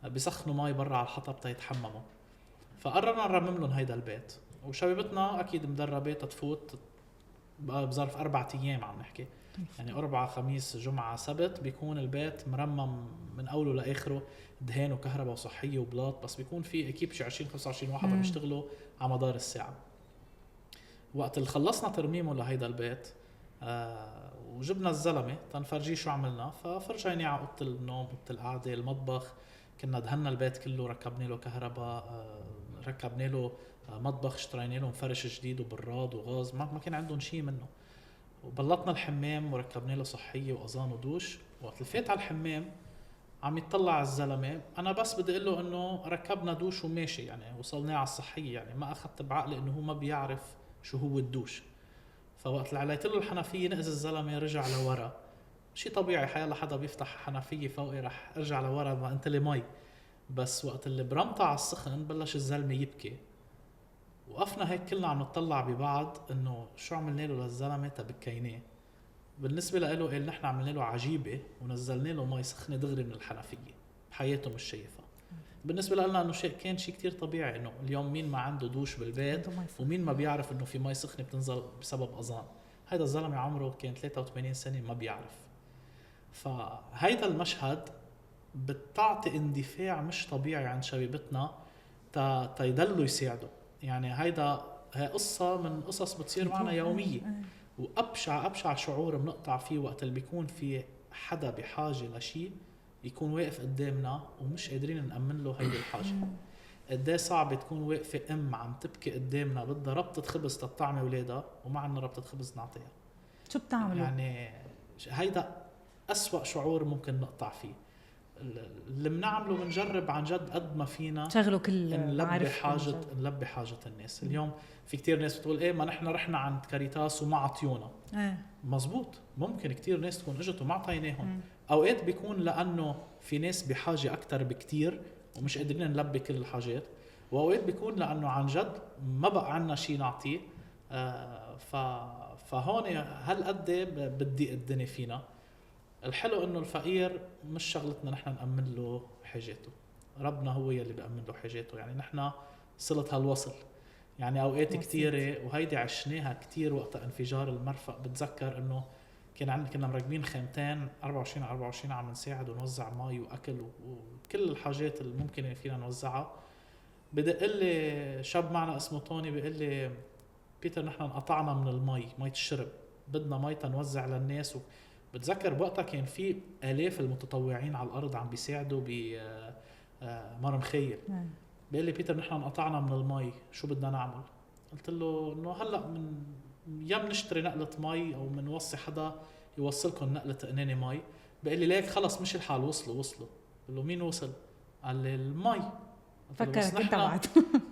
بيسخنوا مي برا على الحطب تيتحمموا. فقررنا نرمم لهم هيدا البيت، وشبيبتنا أكيد مدربة تفوت بظرف 4 أيام عم نحكي، يعني 4 خميس جمعة سبت بيكون البيت مرمم من أوله لآخره، دهان وكهرباء وصحية وبلاط، بس بيكون في أكيد شي 20-25 واحد عم يشتغلوا على مدار الساعة. وقت اللي خلصنا ترميمه لهيدا البيت وجبنا الزلمة تنفرجيه شو عملنا، ففرجيني على أوضة النوم، أوضة القعدة، المطبخ، كنا دهنا البيت كله، ركبنا له كهرباء، ركبنا له مطبخ، اشترينا لهم فرش جديد وبراد وغاز، ما كان عندهم شيء منه، وبلطنا الحمام وركبنا له صحية وأذان ودوش. وقت الفات على الحمام عم يطلع الزلمة، أنا بس بدي أقول له إنه ركبنا دوش وماشي، يعني وصلنا على الصحية، يعني ما أخذت بعقلي إنه هو ما بيعرف شو هو الدوش. فوقت اللي عليت له الحنفية نقز الزلمة رجع لورا، شيء طبيعي، حيالله حدا بيفتح حنفية فوقي رح ارجع لورا ما انت لي مي. بس وقت اللي برمطة على السخن بلش الزلمة يبكي، وقفنا هيك كلنا عم نطلع ببعض انه شو عملنا له للزلمة تبكيناه. بالنسبة له قال نحن عملنا له عجيبة ونزلنا له مي سخنة دغري من الحنفية، بحياته مش شايفها. بالنسبة لنا انه كان شيء كتير طبيعي، انه اليوم مين ما عنده دوش بالبيت ومين ما بيعرف انه في مي سخنة بتنزل بسبب اذان. هيدا الزلمة عمره كان 83 سنة ما بيعرف. فهيدا المشهد بتعطي اندفاع مش طبيعي عند شبيبتنا تيضلوا يساعدوا. يعني هي قصة من قصص بتصير معنا يومية، وأبشع شعور بنقطع فيه وقت اللي بيكون في حدا بحاجة لشيء يكون واقف قدامنا ومش قادرين نأمن له هيدي الحاجة. قديه صعب تكون واقفة عم تبكي قدامنا بدها ربطة خبز تطعمي ولادها وما عندنا ربطة خبز نعطيها. شو بتعملوا؟ يعني هيدا أسوأ شعور ممكن نقطع فيه. اللي بنعمله بنجرب عن جد قد ما فينا شغلوا كل نلبي حاجة الناس. اليوم في كتير ناس بتقول ايه ما نحن رحنا عند كاريتاس وما عطيونا. مزبوط، ممكن كتير ناس تكون اجت وما عطيناهم. اوقات بيكون لانه في ناس بحاجة اكتر بكتير ومش قادرين نلبي كل الحاجات، واوقات بيكون لانه عن جد ما بقى عنا شيء نعطيه. فهون هالقد بدي الدنيا فينا. الحلو انه الفقير مش شغلتنا نحن نأمن له حاجاته، ربنا هو يلي بيأمن له حاجاته. يعني نحن صلة هالوصل. يعني اوقات كتيرة وهيدي عشناها كتير وقت انفجار المرفق. بتذكر انه كنا مركبين خيمتين 24/24 عم نساعد ونوزع مي واكل وكل الحاجات اللي ممكن فينا نوزعها. بدق لي شاب معنا اسمه توني بيقول لي بيتر نحن انقطعنا من المي، مي الشرب، بدنا مي تنوزع للناس. بتذكر بوقتها كان في آلاف المتطوعين على الأرض عم بيساعدوا بمرم خيل. بيقول لي بيتر نحن انقطعنا من المي، شو بدنا نعمل؟ قلت له إنه هلأ يا بنشتري نقلة مي أو بنوصي حدا يوصلكم نقلة قنانة مي. بيقول لي ليك خلص مش الحال، وصلوا. قل له مين وصل؟ قال لي المي.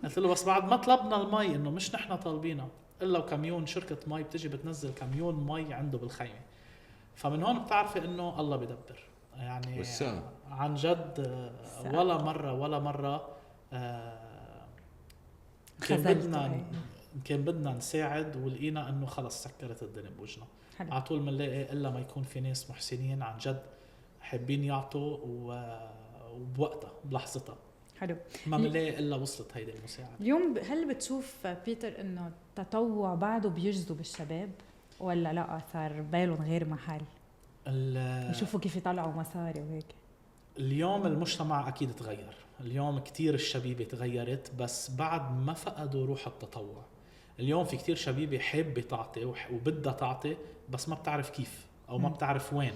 قلت له بس بعد ما طلبنا المي، إنه مش نحن طالبينها، إلا وكميون شركة مي بتجي بتنزل كميون مي عنده بالخيمة. فمن هون بتعرفي انه الله بيدبر. يعني والثقة. عن جد ولا مرة كان بدنا نساعد ولقينا انه خلص سكرت الدنيا بوجهنا. على طول بنلاقي الا ما يكون في ناس محسنين عن جد حابين يعطوا وبوقتها بلحظتها. حلو. ما بنلاقي الا وصلت هيدي المساعدة. اليوم هل بتشوف بيتر انه التطوع بعده بيجذب الشباب ولا لا صار بالهم غير محل؟ يشوفوا كيف يطلعوا مصاري وهيك. اليوم المجتمع اكيد تغير، اليوم كتير الشبيبة تغيرت بس بعد ما فقدوا روح التطوع. اليوم في كتير شبيبة حابة تعطي وبدها تعطي بس ما بتعرف كيف او ما بتعرف وين،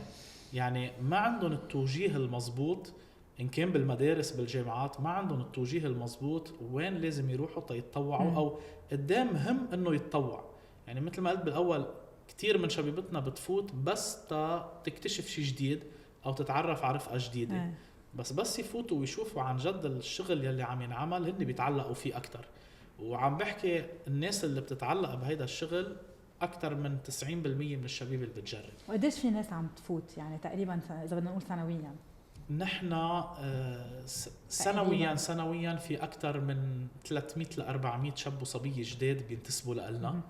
يعني ما عندهم التوجيه المضبوط. إن كان بالمدارس بالجامعات ما عندهم التوجيه المضبوط وين لازم يروحوا يتطوعوا أو قدام مهم إنه يتطوع. يعني مثل ما قلت بالأول كتير من شبيبتنا بتفوت بس تكتشف شيء جديد أو تتعرف على رفقة جديدة. بس يفوتوا ويشوفوا عن جد الشغل يلي عم ينعمل هن بيتعلقوا فيه أكتر. وعم بحكي الناس اللي بتتعلق بهيدا الشغل أكتر من 90% من الشباب اللي بتجرب. وقديش في ناس عم تفوت يعني تقريبا إذا بدنا نقول سنويا؟ نحن سنويا في أكتر من 300 ل 400 شاب وصبية جداد بينتسبوا لنا.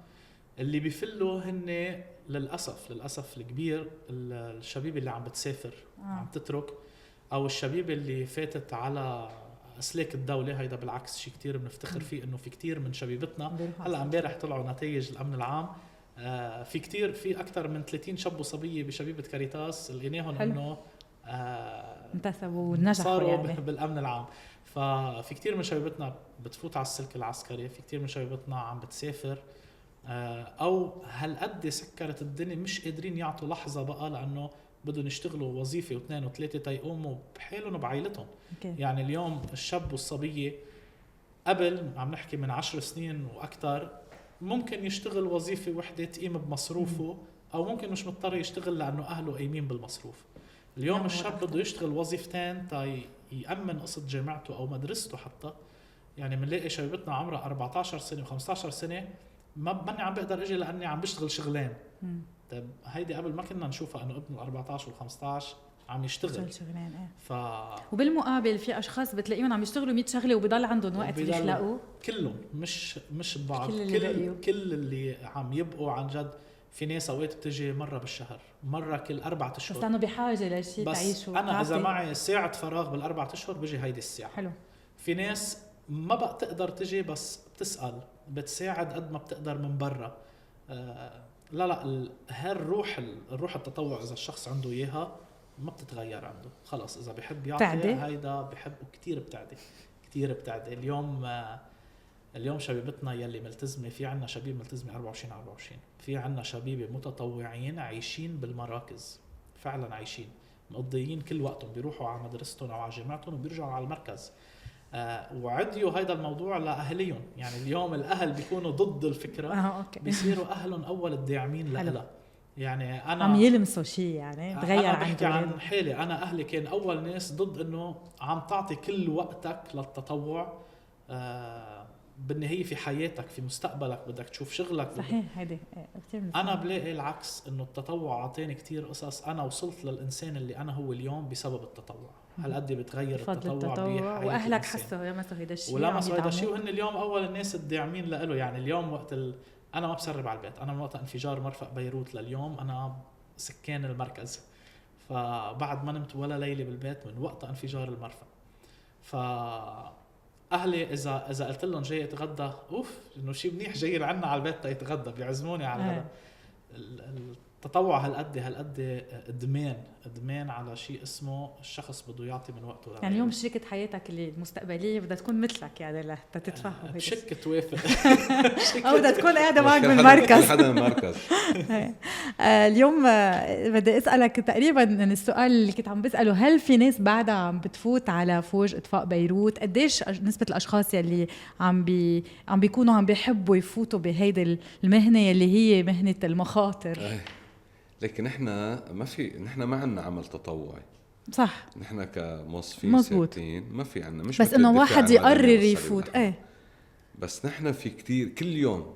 اللي بيفلوا هن للأسف الكبير الشبيب اللي عم بتسافر عم تترك، أو الشبيب اللي فاتت على أسلاك الدولة. هيدا بالعكس شيء كتير بنفتخر فيه إنه في كتير من شبيبتنا هلأ امبارح طلعوا نتائج الأمن العام. في أكتر من 30 شاب وصبية بشبيبة كاريتاس لقيناهم إنه انتسبوا ونجحوا صاروا يعني بالأمن العام. ففي كتير من شبيبتنا بتفوت على السلك العسكري، في كتير من شبيبتنا عم بتسافر أو هالقد سكرت الدنيا مش قادرين يعطوا لحظة بقى لأنه بدهم يشتغلوا وظيفة واثنين وثلاثة تيقوموا بحالهم وبعائلتهم. يعني اليوم الشاب والصبية قبل عم نحكي من 10 سنين وأكتر ممكن يشتغل وظيفة وحدة تقيم بمصروفه أو ممكن مش مضطر يشتغل لأنه أهله قايمين بالمصروف. اليوم الشاب بده يشتغل وظيفتين يأمن قصة جامعته أو مدرسته حتى. يعني منلاقي شبيبتنا عمرها 14 سنة و15 سنة ما بني عم بقدر اجي لاني عم بشتغل شغلين. طيب هيدي قبل ما كنا نشوفها انه ابن ال14 وال15 عم يشتغل شغلين. وبالمقابل في اشخاص بتلاقيهم عم يشتغلوا 100 شغله وبضل عندهم وقت يخلقوا كلهم مش بعض. كل اللي عم يبقوا عن جد. في ناس اوقات بتجي مره بالشهر، مره كل 4 اشهر، بس لانه بحاجه لشيء تعيشوا. انا اذا معي ساعه فراغ بال4 اشهر بيجي هيدي الساعه. حلو. في ناس ما بقى تقدر تجي بس بتسأل بتساعد قد ما بتقدر من برا. لا الروح التطوع إذا الشخص عنده إياها ما بتتغير عنده خلاص. إذا بيحب يعطي هيدا بيحبه كتير بتعدي. اليوم شبيبتنا يلي ملتزمة، في عنا شبيب ملتزمة 24/24، في عنا شبيبة متطوعين عايشين بالمراكز فعلا، عايشين مقضيين كل وقتهم بيروحوا على مدرستهم أو على جامعتهم وبيرجعوا على المركز. وعديوا هيدا الموضوع لأهليهم. يعني اليوم الأهل بيكونوا ضد الفكرة بيصيروا أهلهم أول الداعمين لها. يعني أنا عم يلمسوا شيء يعني تغير عن حالي. أنا أهلي كان أول ناس ضد إنه عم تعطي كل وقتك للتطوع. بالنهاية في حياتك في مستقبلك بدك تشوف شغلك. صحيح هيدي كتير. أنا بلاقي العكس إنه التطوع عطاني كتير قصص. أنا وصلت للإنسان اللي أنا هو اليوم بسبب التطوع. هالقد بتغير التطوع واهلك حسوا لمسوا هيدا الشيء ولمسوا هيدا الشيء وهن اليوم اول الناس الداعمين له. يعني اليوم وقت انا ما بسرب على البيت. انا من وقت انفجار مرفق بيروت لليوم انا سكان المركز، فبعد ما نمت ولا ليله بالبيت من وقت انفجار المرفق. فاهلي اذا قلت لهم جاي اتغدى انه شيء منيح جاي لعنا على البيت يتغدى بيعزموني على هذا. التطوع هالقد ادمان على شيء اسمه الشخص بده يعطي من وقته. يعني اليوم شريكة حياتك اللي المستقبلية بدها تكون مثلك يعني لحتى تتفهم. بشك توافق او بدها تكون قاعدة معك بالمركز. حدا بالمركز. اليوم بدي اسألك تقريبا السؤال اللي كنت عم بسأله، هل في ناس بعدها عم بتفوت على فوج اطفاء بيروت؟ قديش نسبة الاشخاص يلي عم بيكونوا عم بيحبوا يفوتوا بهيدي المهنة اللي هي مهنة المخاطر؟ لكن نحن ما عنا عمل تطوعي. صح. نحن كموظفين ثابتين ما في عنا، مش بس انه واحد يقرر يفوت. بس نحن في كتير كل يوم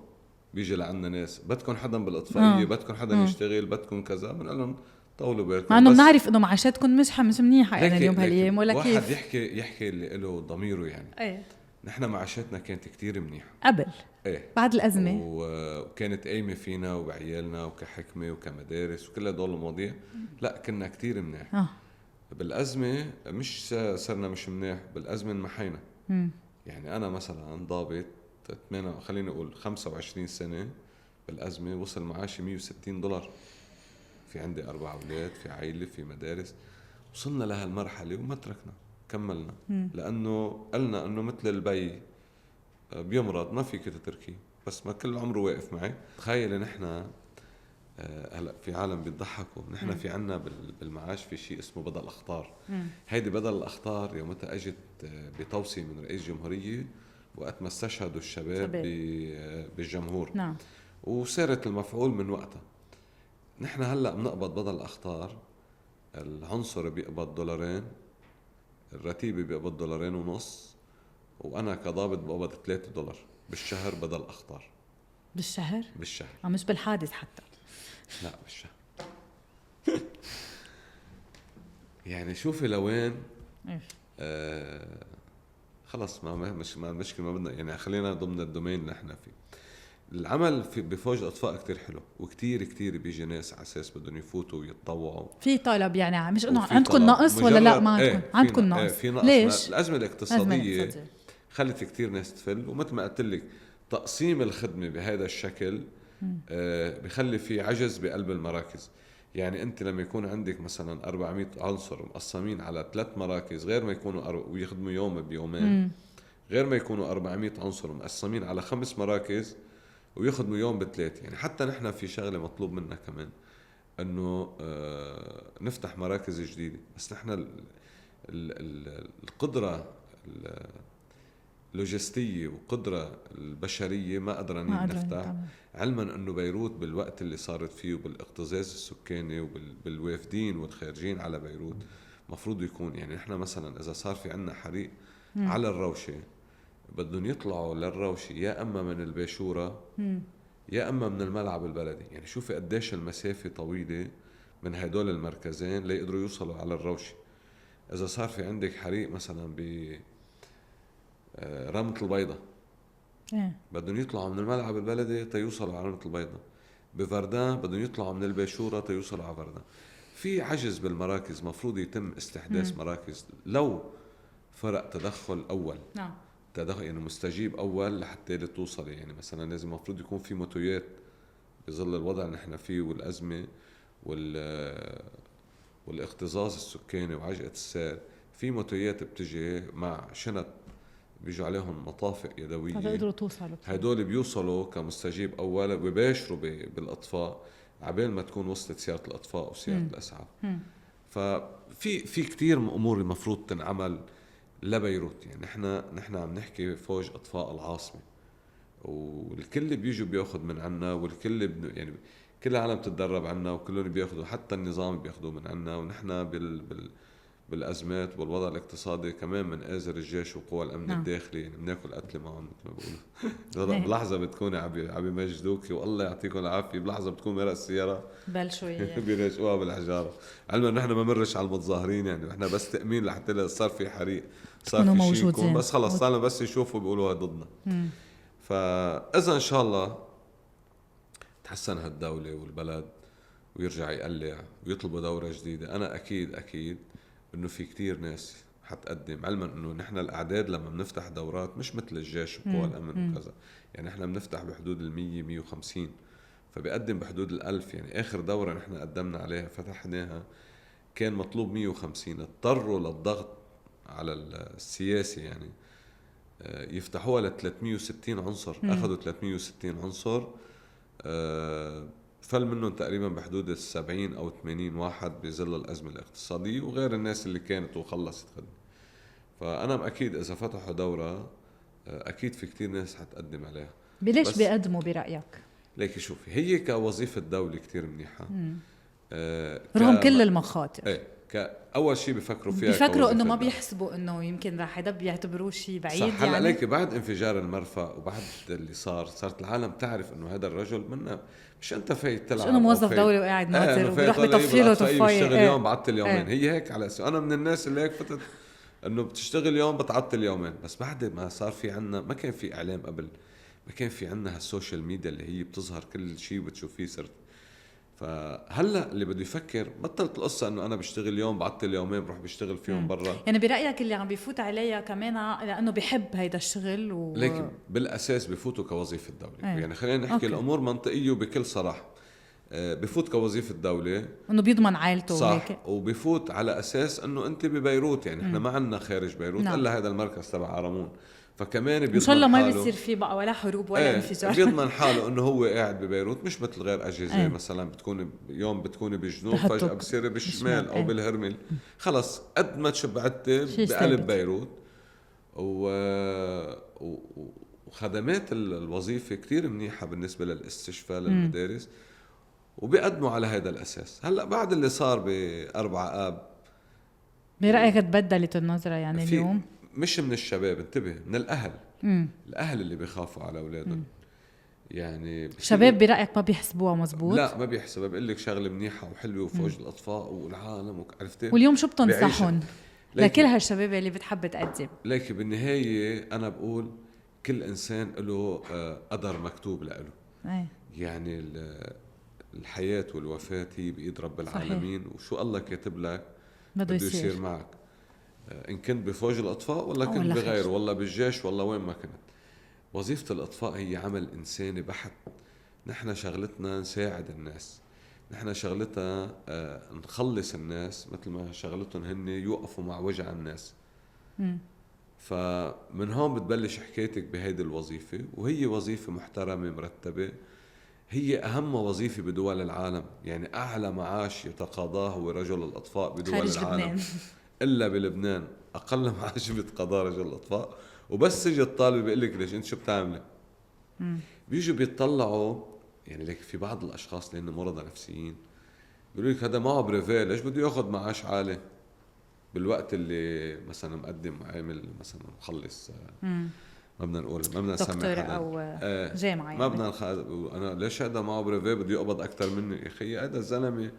بيجي لعنا ناس بدكم حدا بالاطفائيه، بدكم حدا يشتغل، بدكم كذا. بنقول لهم طولوا بالكم. مع انه بنعرف انه معاشاتكم مش منيحه يعني اليوم هالايام، ولا واحد كيف؟ يحكي اللي له ضميره يعني. ايه نحن معاشاتنا كانت كتير منيحه قبل، ايه بعد الازمه وكانت قايمه فينا وبعيالنا وكحكمه وكمدارس وكل هدول المواضيع. لا كنا كتير منيح. بالازمه مش صرنا مش منيح، بالازمه انمحينا. يعني انا مثلا ضابط خليني اقول 25 سنه بالازمه وصل معاشي $160. في عندي 4 أولاد، في عائله، في مدارس. وصلنا لهالمرحله وما تركنا، كملنا. لانه قلنا انه مثل البي بيمرض ما فيك تتركيه، بس ما كل عمره واقف معي. تخيل نحن هلا في عالم بيضحكوا، نحن في عنا بالمعاش في شيء اسمه بدل الاخطار. هيدي بدل الاخطار يومتها اجت بتوصيه من رئيس جمهوريه وقت ما استشهدوا الشباب بالجمهور. نعم. وصارت المفعول من وقتها. نحن هلا بنقبض بدل الاخطار، العنصر بيقبض $2، الرتيبي بيقبض $2.50، وانا كضابط بقبض $3 بالشهر بدل اخطار. بالشهر؟ بالشهر، مش بالحادث حتى. لا بالشهر. يعني شوفي لوين. خلص مش المشكله، ما بدنا يعني، خلينا ضمن الدومين اللي احنا فيه. العمل بفوج اطفاء كتير حلو، وكتير بيجي ناس على اساس بدهم يفوتوا ويتطوعوا. في طلب يعني، مش انه عندكم نقص ولا لا ما عندكم؟ عندكم نقص. في نقص. ليش؟ الازمه الاقتصاديه خلت كتير ناس تفل، ومثل ما قلت لك تقسيم الخدمه بهذا الشكل بخلي في عجز بقلب المراكز. يعني انت لما يكون عندك مثلا 400 عنصر مقسمين على 3 مراكز، غير ما يكونوا ويخدموا يوم بيومين، غير ما يكونوا 400 عنصر مقسمين على 5 مراكز ويخدموا يوم ب3. يعني حتى نحن في شغله مطلوب منا كمان انه نفتح مراكز جديده، بس نحن القدره اللوجستيه وقدره البشريه ما قدرانين نفتح. علما انه بيروت بالوقت اللي صارت فيه وبالاكتظاظ السكاني وبالوافدين والخارجين على بيروت مفروض يكون، يعني نحن مثلا اذا صار في عنا حريق على الروشه بدهم يطلعوا للروشه يا اما من الباشوره يا اما من الملعب البلدي. يعني شوفي قديش المسافه طويله من هدول المركزين ليقدروا يوصلوا على الروشه. اذا صار في عندك حريق مثلا ب رمة البيضة بدهم يطلعوا من الملعب البلدي تيوصلوا على رمة البيضة. بفردان بدهم يطلعوا من الباشورة تيوصلوا على فردان. في عجز بالمراكز، مفروض يتم استحداث مراكز لو فرق تدخل أول. نعم. تدخل يعني مستجيب أول لحتى توصل. يعني مثلا لازم مفروض يكون في موتويات بظل الوضع اللي نحن فيه والأزمة والاكتظاظ السكاني وعجقة السير. في موتويات بتجي مع شنط بيجوا عليهم مطافئ يدوية، هتقدروا توصلوا. هدول بيوصلوا كمستجيب أول وبيباشروا بالأطفاء عبال ما تكون وصلت سيارة الأطفاء وسيارة الأسعاف. ففي كتير أمور المفروض تنعمل لبيروت. يعني نحن عم نحكي فوج أطفاء العاصمة، والكل بيجوا بياخد من عنا، والكل يعني كل العالم تتدرب عنا وكلهم بياخدوا، حتى النظام بياخدوا من عنا. ونحن بالأزمات والوضع الاقتصادي كمان من آزر الجيش وقوى الأمن الداخلي. يعني بناكل قتل معهم مثل ما بقولوا. بلحظة بتكوني عم يمجدوكي والله يعطيكم العافية، بلحظة بتكون مرق السيارة بلشوا بيرجعوها بالحجارة. علما نحن ما مرش على المتظاهرين، يعني نحن بس تأمين لحتى صار في حريق صار في شيء يكون، بس خلص صارنا بس يشوفوا بيقولوا ضدنا. فإذا إن شاء الله تحسن هالدولة والبلد ويرجع يقلع ويطلبوا دورة جديدة، أنا أكيد إنه في كتير ناس حتقدم. علما إنه نحن الأعداد لما بنفتح دورات مش مثل الجيش وقوى الأمن وكذا، يعني نحن بنفتح بحدود 100-150، فبيقدم بحدود 1000. يعني آخر دورة نحن قدمنا عليها فتحناها كان مطلوب 150. اضطروا للضغط على السياسي يعني يفتحوها ل 360 عنصر. أخذوا 360 عنصر، فل منهم تقريبا بحدود 70 أو 80 واحد بظل الأزمة الاقتصادية، وغير الناس اللي كانت وخلصت خدمة. فأنا مأكيد إذا فتحوا دورة أكيد في كتير ناس حتقدم عليها. ليش بيقدموا برأيك؟ ليكي شوفي، هي كوظيفة دولة كتير منيحة رغم كل المخاطر. ايه اول شيء بفكروا فيها بيفكروا انه ما الدولة. بيحسبوا انه يمكن راح يدب بيعتبروه شيء بعيد صح. هلا يعني. ليكي بعد انفجار المرفأ وبعد اللي صارت العالم تعرف انه هذا الرجل منا مش انت فايت تلعب، مش انه موظف دولي وقاعد ناطر وبيروح بيطفي له طفايه بيشتغل يوم بعطل يومين. هي هيك على انا من الناس اللي هيك فتت انه بتشتغل يوم بتعطل يومين. بس بعد ما صار في عنا، ما كان في اعلام قبل، ما كان في عنا هالسوشيال ميديا اللي هي بتظهر كل شيء وبتشوفيه. صرت فهلا اللي بده يفكر بطلت القصه انه انا بشتغل يوم بعطل يومين بروح بشتغل فيهم برا. يعني برايك اللي عم بيفوت عليها كمان لانه بيحب هيدا الشغل لكن بالاساس بفوتوا كوظيفه الدوله. ايه. يعني خلينا نحكي الامور منطقيه وبكل صراحه. بفوت كوظيفه الدوله انه بيضمن عائلته صح وهيك. وبفوت على اساس انه انت ببيروت. يعني احنا ما عندنا خارج بيروت نعم. الا هذا المركز تبع عرمون. فكمان بيضمن ان شاء الله ما حاله، بيصير فيه بقى ولا حروب ولا انفجار. بيضمن حاله انه هو قاعد ببيروت، مش مثل غير اجهزه. ايه. مثلا بتكون يوم بتكوني بالجنوب بحطوك فجاه بتصيري بالشمال او ايه. بالهرمل. خلص قد ما تشبعتي بقلب بيروت. وخدمات الوظيفه كتير منيحه بالنسبه للاستشفاء للمدارس، وبيقدموا على هذا الاساس. هلا بعد اللي صار ب4 آب برايك تبدلت النظره يعني اليوم؟ مش من الشباب، انتبه، من الاهل. الاهل اللي بيخافوا على اولادهم. يعني شباب برايك ما بيحسبوها مزبوط؟ لا ما بيحسبها. بقول لك شغله منيحه وحلوه وفوج الاطفاء والعالم عرفتي. واليوم شو بتنصحهم لكل هالشباب اللي بتحب تقدم؟ لكن بالنهايه انا بقول كل انسان له قدر مكتوب له. ايه. يعني الحياه والوفاه هي بايد رب العالمين. صحيح. وشو الله كاتب لك بده يصير معك. إن كنت بفوج الأطفاء ولا كنت بغيره، والله بالجيش والله وين ما كنت. وظيفة الأطفاء هي عمل إنساني بحت. نحن شغلتنا نساعد الناس، نحن شغلتنا نخلص الناس، مثل ما شغلتهم هن يوقفوا مع وجع الناس. فمن هون بتبلش حكايتك بهيدي الوظيفة، وهي وظيفة محترمة مرتبة. هي أهم وظيفة بدول العالم. يعني أعلى معاش يتقاضاه هو رجل الأطفاء بدول العالم. لبنان. إلا بلبنان أقل معاش بيتقاضاه رجل الأطفاء. وبس يجي الطالب بيقول لك ليش أنت شو بتعملي؟ بيجوا بيطلعوا. يعني لك في بعض الأشخاص لأنه مرضى نفسيين بيقولوا لك هذا معه بريفيه، ليش بده ياخذ معاش عالي بالوقت اللي مثلا مقدم عامل مثلا مخلص ما بدنا نقول، ما بدنا نسمي حدا دكتور او جامعه يعني. ما بدنا انا ليش هذا معه بريفيه بده يقبض اكثر مني؟ يا اخي هذا الزلمه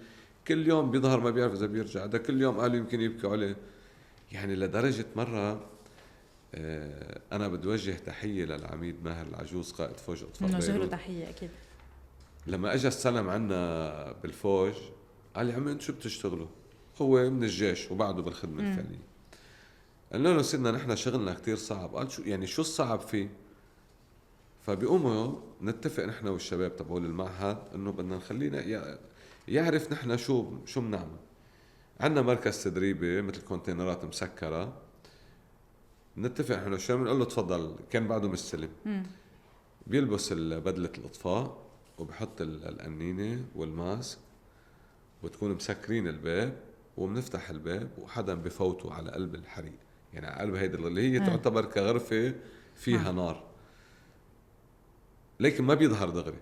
كل يوم بيظهر ما بيعرف اذا بيرجع. هذا كل يوم قالوا يمكن يبكوا عليه. يعني لدرجه مره انا بدي اوجه تحيه للعميد ماهر العجوز قائد فوج اطفاء بيروت. نوجه له تحيه اكيد. لما اجى استلم عنا بالفوج قال لي عمي انتوا شو بتشتغلوا؟ هو من الجيش وبعده بالخدمه الفعليه. قلنا له سيدنا نحن شغلنا كتير صعب. قال شو يعني شو الصعب فيه؟ فبيقوموا نتفق نحن والشباب تبعول المعهد انه بدنا نخلينا يعرف نحن شو بنعمل. عندنا مركز تدريبي مثل كونتينرات مسكره. نتفق نحن والشباب بنقول له تفضل، كان بعده مستلم. بيلبس بدله الاطفاء وبحط القنينه والماسك وتكون مسكرين الباب وبنفتح الباب وحدا بفوته على قلب الحريق. يعني على قلب هيدا اللي هي تعتبر كغرفة فيها نار، لكن ما بيظهر دغري.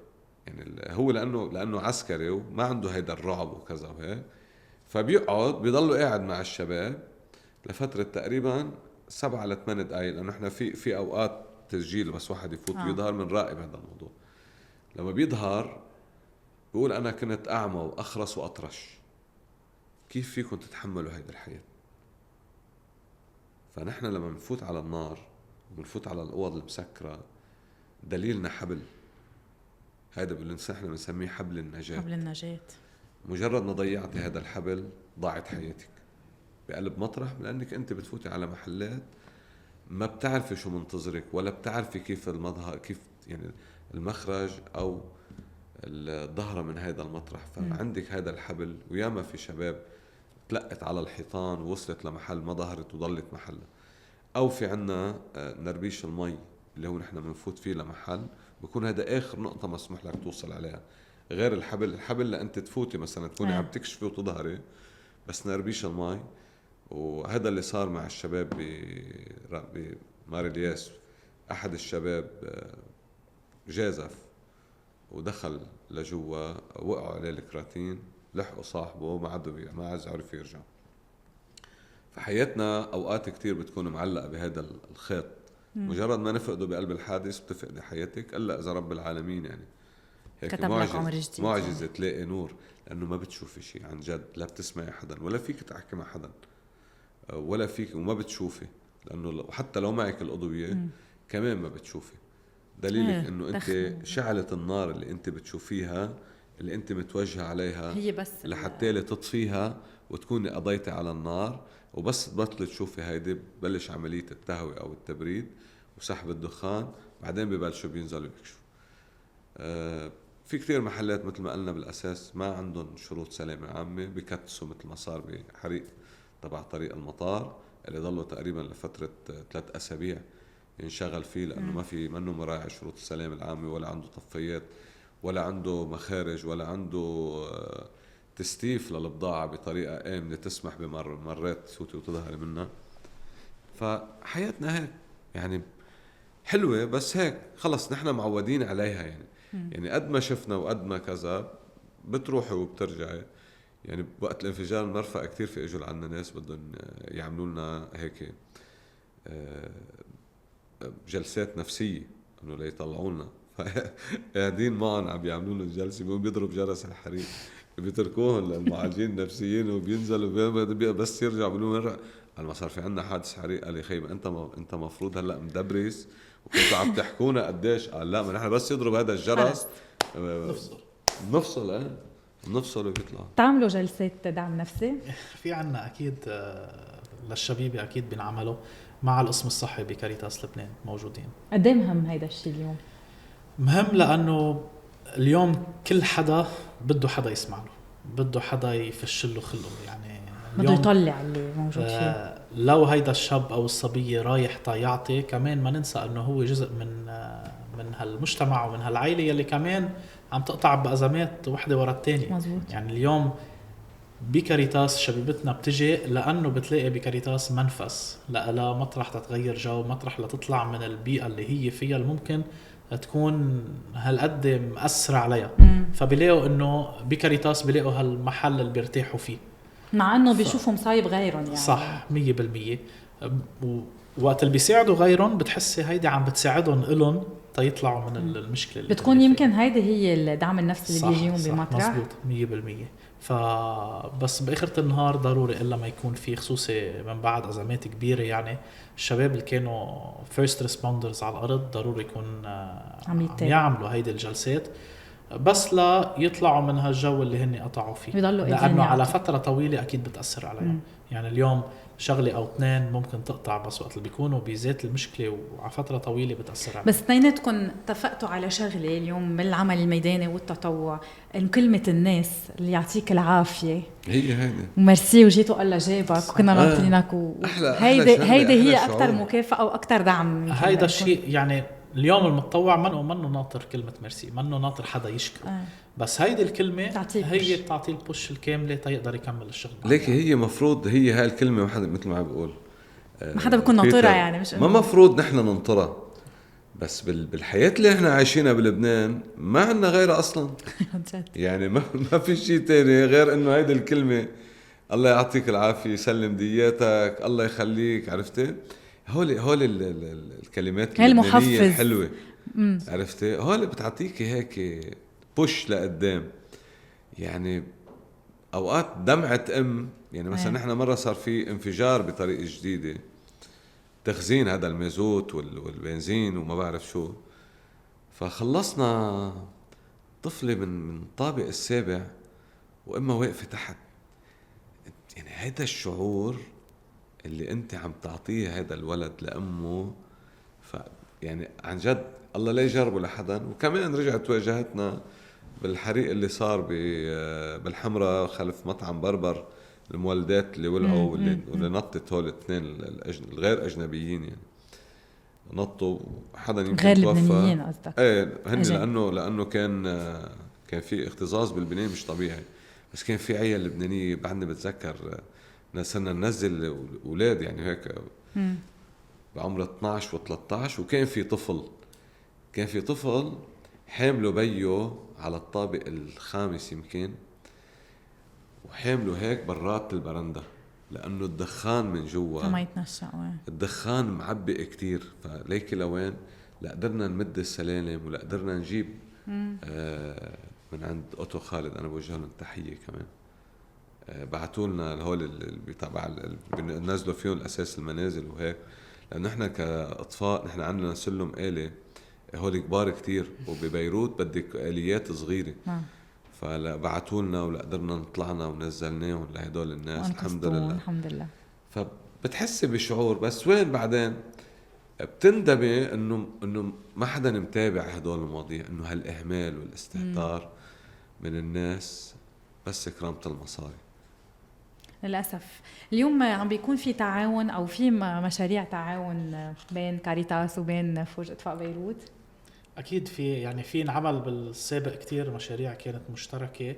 يعني هو لأنه عسكري وما عنده هيدا الرعب وكذا وهيك، فبيقعد بيضلوا قاعد مع الشباب لفترة تقريبا 7 ل 8 دقايق. لأنه احنا في أوقات تسجيل بس واحد يفوت بيظهر، من راقب هذا الموضوع. لما بيظهر بيقول أنا كنت أعمى وأخرس وأطرش، كيف فيكم تتحملوا هيدا الحياة؟ فنحن لما بنفوت على النار وبنفوت على الأوض المسكرة دليلنا حبل. هيدا بالإنسان احنا بنسميه حبل النجاة. حبل النجاة. مجرد ما ضيعتي هذا الحبل ضاعت حياتك بقلب مطرح، لأنك أنت بتفوتي على محلات ما بتعرفي شو منتظرك ولا بتعرفي كيف المظهر، كيف يعني المخرج أو الظهر من هذا المطرح. فعندك هذا الحبل. وياما في شباب تلقت على الحيطان ووصلت لمحل ما ظهرت وضلت محلها. أو في عنا نربيش المي اللي هو نحن بنفوت فيه لمحل بكون هذا آخر نقطة مسموح لك توصل عليها، غير الحبل لأنت تفوتي مثلا تكوني عم تكشفي وتظهري. بس نربيش المي. وهذا اللي صار مع الشباب بمار الياس. أحد الشباب جازف ودخل لجوا، وقعوا عليه الكراتين، لحقوا صاحبه ما عاد عرف يرجع. فحياتنا اوقات كتير بتكون معلقه بهذا الخيط. مجرد ما نفقده بقلب الحادث بتفقدي حياتك الا اذا رب العالمين يعني هيك كتب لك عمر جديد معجزه يعني. تلاقي نور، لانه ما بتشوفي شيء عن جد، لا بتسمعي حدا ولا فيك تحكي مع حدا ولا فيك، وما بتشوفي، لانه حتى لو معك الاضويه كمان ما بتشوفي. دليلك انه انت شعلة النار اللي انت بتشوفيها اللي انت متوجهه عليها هي بس لحتى تطفيها وتكوني قضيتي على النار، وبس تبطل تشوفي هيدي ببلش عمليه التهويه او التبريد وسحب الدخان، بعدين ببلشوا بينزلوا يكشفوا. في كثير محلات مثل ما قلنا بالاساس ما عندهم شروط سلامه عامه، بكتسوا مثل ما صار بحريق تبع طريق المطار اللي ضلوا تقريبا لفتره 3 أسابيع ينشغل فيه، لانه ما في منه مراعي شروط السلامه العامه، ولا عنده طفايات ولا عنده مخارج ولا عنده تستيف للبضاعه بطريقه امنه تسمح بمرات تفوتي وتظهري منها. فحياتنا هيك يعني حلوه، بس هيك خلص نحن معودين عليها يعني. يعني قد ما شفنا وقد ما كذا بتروحي وبترجعي. يعني وقت الانفجار المرفأ كتير في اجوا عنا ناس بدهم يعملوا لنا هيك جلسات نفسية انه ليطلعوا لنا، قاعدين معهم عم بيعملوا لهم جلسة، بيقوم بيضرب جرس الحريق بيتركوهم للمعالجين النفسيين وبينزلوا بس يرجعوا بيقولوا مرة قال ما صار في عندنا حادث حريق. قال لي خيب انت مفروض هلا مدبرس وكنتوا عم تحكونا قديش. قال لا ما نحن بس يضرب هذا الجرس بنفصل بنفصل وبيطلع. تعملوا جلسات دعم نفسي؟ في عنا اكيد للشبيبه اكيد بنعمله مع القسم الصحي بكاريتاس لبنان موجودين. قد ايه مهم هيدا الشيء اليوم؟ مهم لانه اليوم كل حدا بده حدا يسمع له، بده حدا يفشله خلقه، يعني بده يطلع اللي موجود فيه. لو هيدا الشاب او الصبيه رايح يعطي، كمان ما ننسى انه هو جزء من هالمجتمع ومن هالعائله يلي كمان عم تقطع بأزمات وحده ورا الثانيه. مزبوط. يعني اليوم بكاريتاس شبيبتنا بتجي لأنه بتلاقي بكاريتاس منفس لا مطرح تتغير جو، مطرح لتطلع من البيئة اللي هي فيها الممكن تكون هالقد مأثر عليها. فبيلاقوا انه بكاريتاس بيلاقوا هالمحل اللي بيرتاحوا فيه، مع انه بيشوفوا مصايب غيرهم يعني. صح 100%. وقت اللي بيساعدوا غيرهم بتحسي هيدي عم بتساعدهم إلهم تيطلعوا من المشكلة اللي بتكون يمكن هيدي هي الدعم النفسي اللي بيجيهم بمطرح. مزبوط 100%. فبس بآخرة النهار ضروري إلا ما يكون في، خصوصي من بعد أزمات كبيرة، يعني الشباب اللي كانوا first responders على الأرض ضروري يكون عم يعملوا هيدي الجلسات بس لا يطلعوا من هالجو اللي هن قطعوا فيه، لأنه على فترة طويلة أكيد بتأثر عليهم. يعني اليوم شغلة أو 2 ممكن تقطع، بس وقت اللي بيكونوا بذات المشكلة وعلى فترة طويلة بتأثر عليهم. بس اثنيناتكم اتفقتوا على شغلة اليوم بالعمل الميداني والتطوع، إن كلمة الناس اللي يعطيك العافية هي هيدي وميرسي وجيتوا الله جابك وكنا ناطرينك هيدي هي أكتر مكافأة أو أكتر دعم. هيدا الشيء يعني اليوم المتطوع منه ناطر كلمة ميرسي، منه ناطر حدا يشكره. بس هيدي الكلمة هي بتعطيه البوش الكاملة تيقدر يكمل الشغل. ليك هي مفروض هي هاي الكلمة ما حدا مثل ما بقول ما حدا بيكون ناطرها، يعني مش ما مفروض نحن ننطرها، بس بالحياة اللي احنا عايشينها بلبنان ما عنا غيرها أصلا. يعني ما في شيء تاني غير إنه هيدي الكلمة الله يعطيك العافية، يسلم دياتك، الله يخليك، عرفتي؟ هول الكلمات اللبنانية الحلوة، عرفتي؟ هول بتعطيك هيك بوش لقدام. يعني أوقات دمعة يعني مثلا نحن مرة صار في انفجار بطريقة جديدة، تخزين هذا المازوت والبنزين وما بعرف شو، فخلصنا طفلة من طابق السابع وإما واقفة تحت. يعني هذا الشعور اللي انت عم تعطيه هذا الولد لأمه، يعني عن جد الله لا يجربه لحدا. وكمان رجعت واجهتنا بالحريق اللي صار بالحمرة خلف مطعم بربر، المولدات اللي ولعوا واللي نطت هول 2 الغير أجنبيين، يعني نطوا حدا يمكن غير لبنانيين قصدك؟ ايه هن لأنه كان في اختزاز بالبناية مش طبيعي، بس كان في عيال لبنانية بعدني بتذكر صرنا ننزل أولاد يعني هيك بعمر 12 و13، وكان في طفل حامله بيه على الطابق الخامس يمكن، وحامله هيك برات البرندة لأنه الدخان من جوا ما يتنشأ. الدخان معبئ كتير، فليك لوين لا قدرنا نمد السلالم ولا قدرنا نجيب من عند أوتو خالد، أنا بوجه لهم التحية كمان. بعتوا لنا الهول اللي تبع بننزلوا فيهم الأساس المنازل وهيك، لأنه نحن كأطفاء نحن عندنا سلم آلي هول كبار كتير، وببيروت بدك آليات صغيرة. فبعتوا لنا ولا قدرنا نطلعنا ونزلناهم لهدول الناس الحمد لله. الحمد لله. فبتحسي بشعور، بس وين بعدين بتندمي انه ما حدا متابع هدول المواضيع، انه هالاهمال والاستهتار من الناس بس كرامة المصاري. للأسف اليوم عم بيكون في تعاون أو في مشاريع تعاون بين كاريتاس وبين فوج إطفاء بيروت. أكيد في انعمل بالسابق كتير مشاريع كانت مشتركة،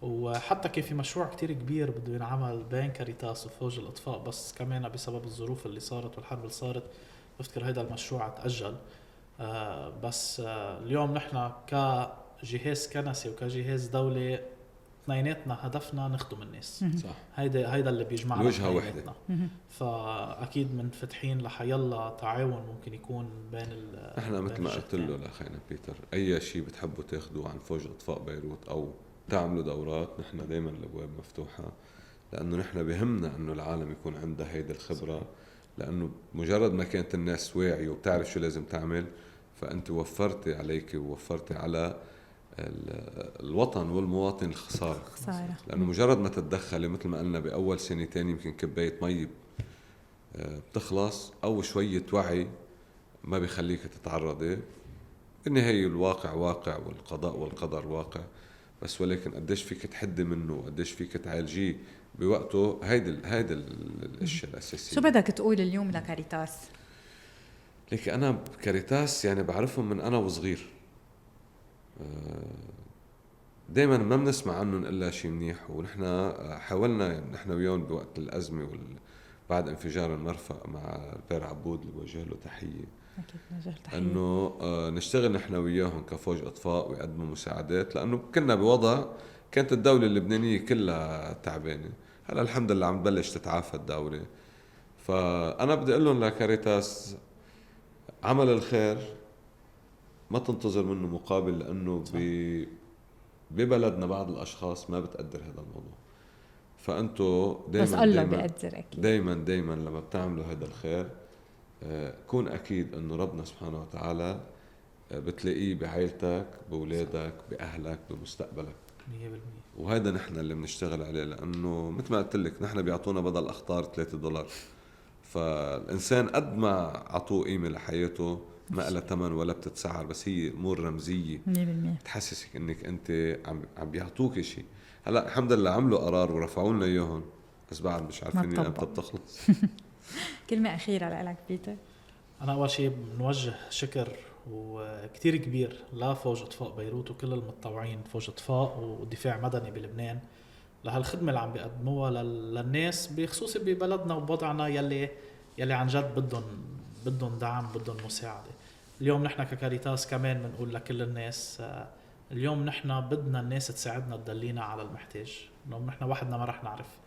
وحتى كان في مشروع كتير كبير بده ينعمل بين كاريتاس وفوج الإطفاء، بس كمان بسبب الظروف اللي صارت والحرب اللي صارت بفتكر هيدا المشروع تأجل. بس اليوم نحن كجهاز كنسي وكجهاز دولي اثنيناتنا هدفنا نخدم الناس. صح. هيدا اللي بيجمعنا وجهة واحدة. فأكيد منفتحين لحيالله تعاون ممكن يكون بين احنا مثل ما قلت له لأخينا بيتر، أي شيء بتحبوا تاخدوه عن فوج إطفاء بيروت أو تعملوا دورات، نحن دايما الأبواب مفتوحة، لأنه نحن بهمنا أنه العالم يكون عندها هيدا الخبرة. لأنه مجرد ما كانت الناس واعية وبتعرف شو لازم تعمل، فأنت وفرتي عليك ووفرتي على الوطن والمواطن الخسارة. لأنه مجرد ما تتدخلي مثل ما قلنا بأول سنتين يمكن كباية مي بتخلص أو شوية وعي ما بيخليك تتعرضي. بالنهاية الواقع واقع والقضاء والقدر واقع، بس ولكن قديش فيك تحدي منه وقديش فيك تعالجيه بوقته. هيدا الاشياء الاساسيه. شو بدك تقول اليوم لكاريتاس؟ ليك انا بكاريتاس يعني بعرفهم من انا وصغير، دايما ما بنسمع عنهم الا شيء منيح، ونحن حاولنا نحن وياهم بوقت الازمه بعد انفجار المرفأ مع البير عبود اللي بوجه له تحيه، انه نشتغل نحن وياهم كفوج اطفاء ويقدموا مساعدات، لانه كنا بوضع كانت الدولة اللبنانية كلها تعبانة. هلا الحمد لله عم تبلش تتعافى الدولة. فأنا بدي أقول لهم لكاريتاس عمل الخير ما تنتظر منه مقابل، لأنه ببلدنا بعض الأشخاص ما بتقدر هذا الموضوع. فأنتوا دايما لما بتعملوا هذا الخير كون أكيد أنه ربنا سبحانه وتعالى بتلاقيه بعائلتك بأولادك بأهلك بمستقبلك 100%. وهذا نحن اللي بنشتغل عليه، لأنه مثل ما قلت لك نحن بيعطونا بدل أخطار $3. فالإنسان قد ما عطوه قيمة لحياته ما لها ثمن ولا بتتسعر، بس هي أمور رمزية 100% تحسسك إنك أنت عم بيعطوك شيء. هلا الحمد لله عملوا قرار ورفعوا لنا إياهم، بس بعد مش عارفين إمتى بتخلص. كلمة أخيرة لك بيتر. أنا أول شيء بنوجه شكر وكتير كبير لفوج إطفاء بيروت وكل المتطوعين فوج إطفاء ودفاع مدني بلبنان لهالخدمة اللي عم بيقدموها للناس، بخصوص ببلدنا وبوضعنا يلي عن جد بدهم دعم بدهم مساعدة. اليوم نحن ككاريتاس كمان بنقول لكل الناس اليوم نحن بدنا الناس تساعدنا تدلينا على المحتاج، لأنه نحن وحدنا ما رح نعرف.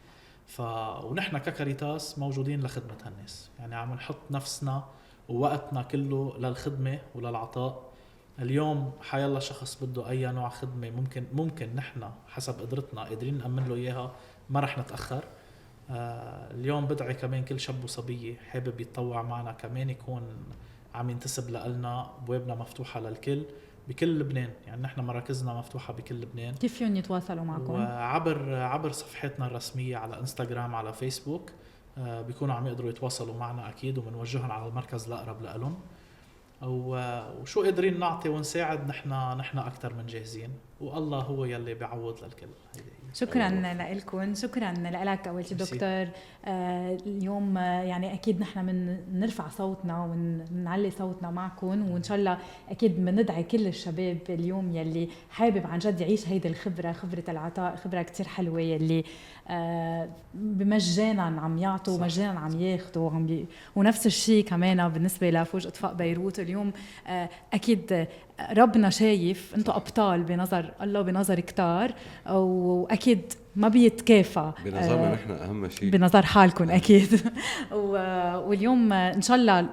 ونحن ككاريتاس موجودين لخدمة هالناس، يعني عم نحط نفسنا ووقتنا كله للخدمة وللعطاء. اليوم حيالله شخص بده أي نوع خدمة ممكن نحن حسب قدرتنا قادرين نأمن له إياها، ما رح نتأخر. اليوم بدعي كمان كل شاب وصبية حابب يتطوع معنا كمان يكون عم ينتسب لنا، بوابنا مفتوحة للكل بكل لبنان، يعني نحن مراكزنا مفتوحة بكل لبنان. كيف فيهم يتواصلوا معكم؟ وعبر صفحتنا الرسمية على انستغرام على فيسبوك بيكونوا عم يقدروا يتواصلوا معنا أكيد، ومنوجههم على المركز الأقرب لهم. وشو قادرين نعطي ونساعد نحن أكتر من جاهزين، والله هو يلي بيعوض للكل. شكرا لكم، شكرا لك أول شيء دكتور. اليوم يعني أكيد نحن نرفع صوتنا ونعلي صوتنا معكم، وإن شاء الله أكيد بندعي كل الشباب اليوم يلي حابب عن جد يعيش هيدي خبرة العطاء، خبرة كتير حلوة يلي بمجانا عم يعطوا مجانا عم ياخدوا ونفس الشيء كمان بالنسبة لفوج إطفاء بيروت. اليوم أكيد ربنا شايف انتم ابطال بنظر الله بنظر كتار، واكيد ما بيتكافى بنظرنا نحن اهم شيء بنظر حالكم اكيد. واليوم ان شاء الله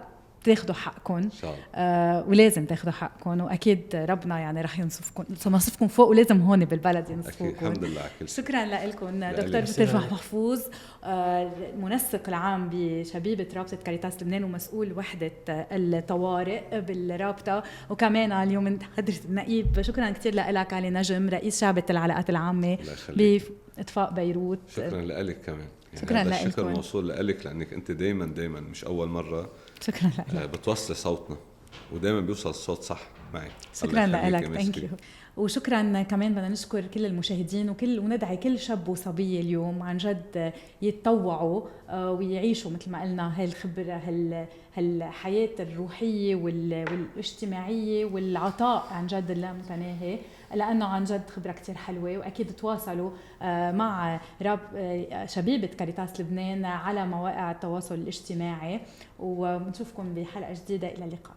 تاخذوا حقكم ان شاء الله، ولازم تاخذوا حقكم، واكيد ربنا يعني رح ينصفكم فوق، ولازم هون بالبلد ينصفوكم. الحمد لله على كل شيء. شكرا لكم دكتور بتر محفوظ، المنسق العام بشبيبة رابطة كاريتاس لبنان ومسؤول وحدة الطوارئ بالرابطة، وكمان اليوم حضرة النقيب. شكرا كثير لك علي نجم، رئيس شعبة العلاقات العامة بإطفاء بيروت. شكرا لك كمان، يعني شكرا لك. الشكر موصول لك لأنك أنت دايما مش أول مرة شكرا لك بتوصلي صوتنا، ودايما بيوصل الصوت صح معي. شكرا لك، ثانك يو. وشكرا كمان بدنا نشكر كل المشاهدين وندعي كل شاب وصبية اليوم عن جد يتطوعوا ويعيشوا مثل ما قلنا هالخبرة هالحياة الروحية والاجتماعية والعطاء عن جد اللامتناهي، لأنه عن جد خبرة كتير حلوة. وأكيد تواصلوا مع شبيبة كاريتاس لبنان على مواقع التواصل الاجتماعي، ونشوفكم بحلقة جديدة. إلى اللقاء.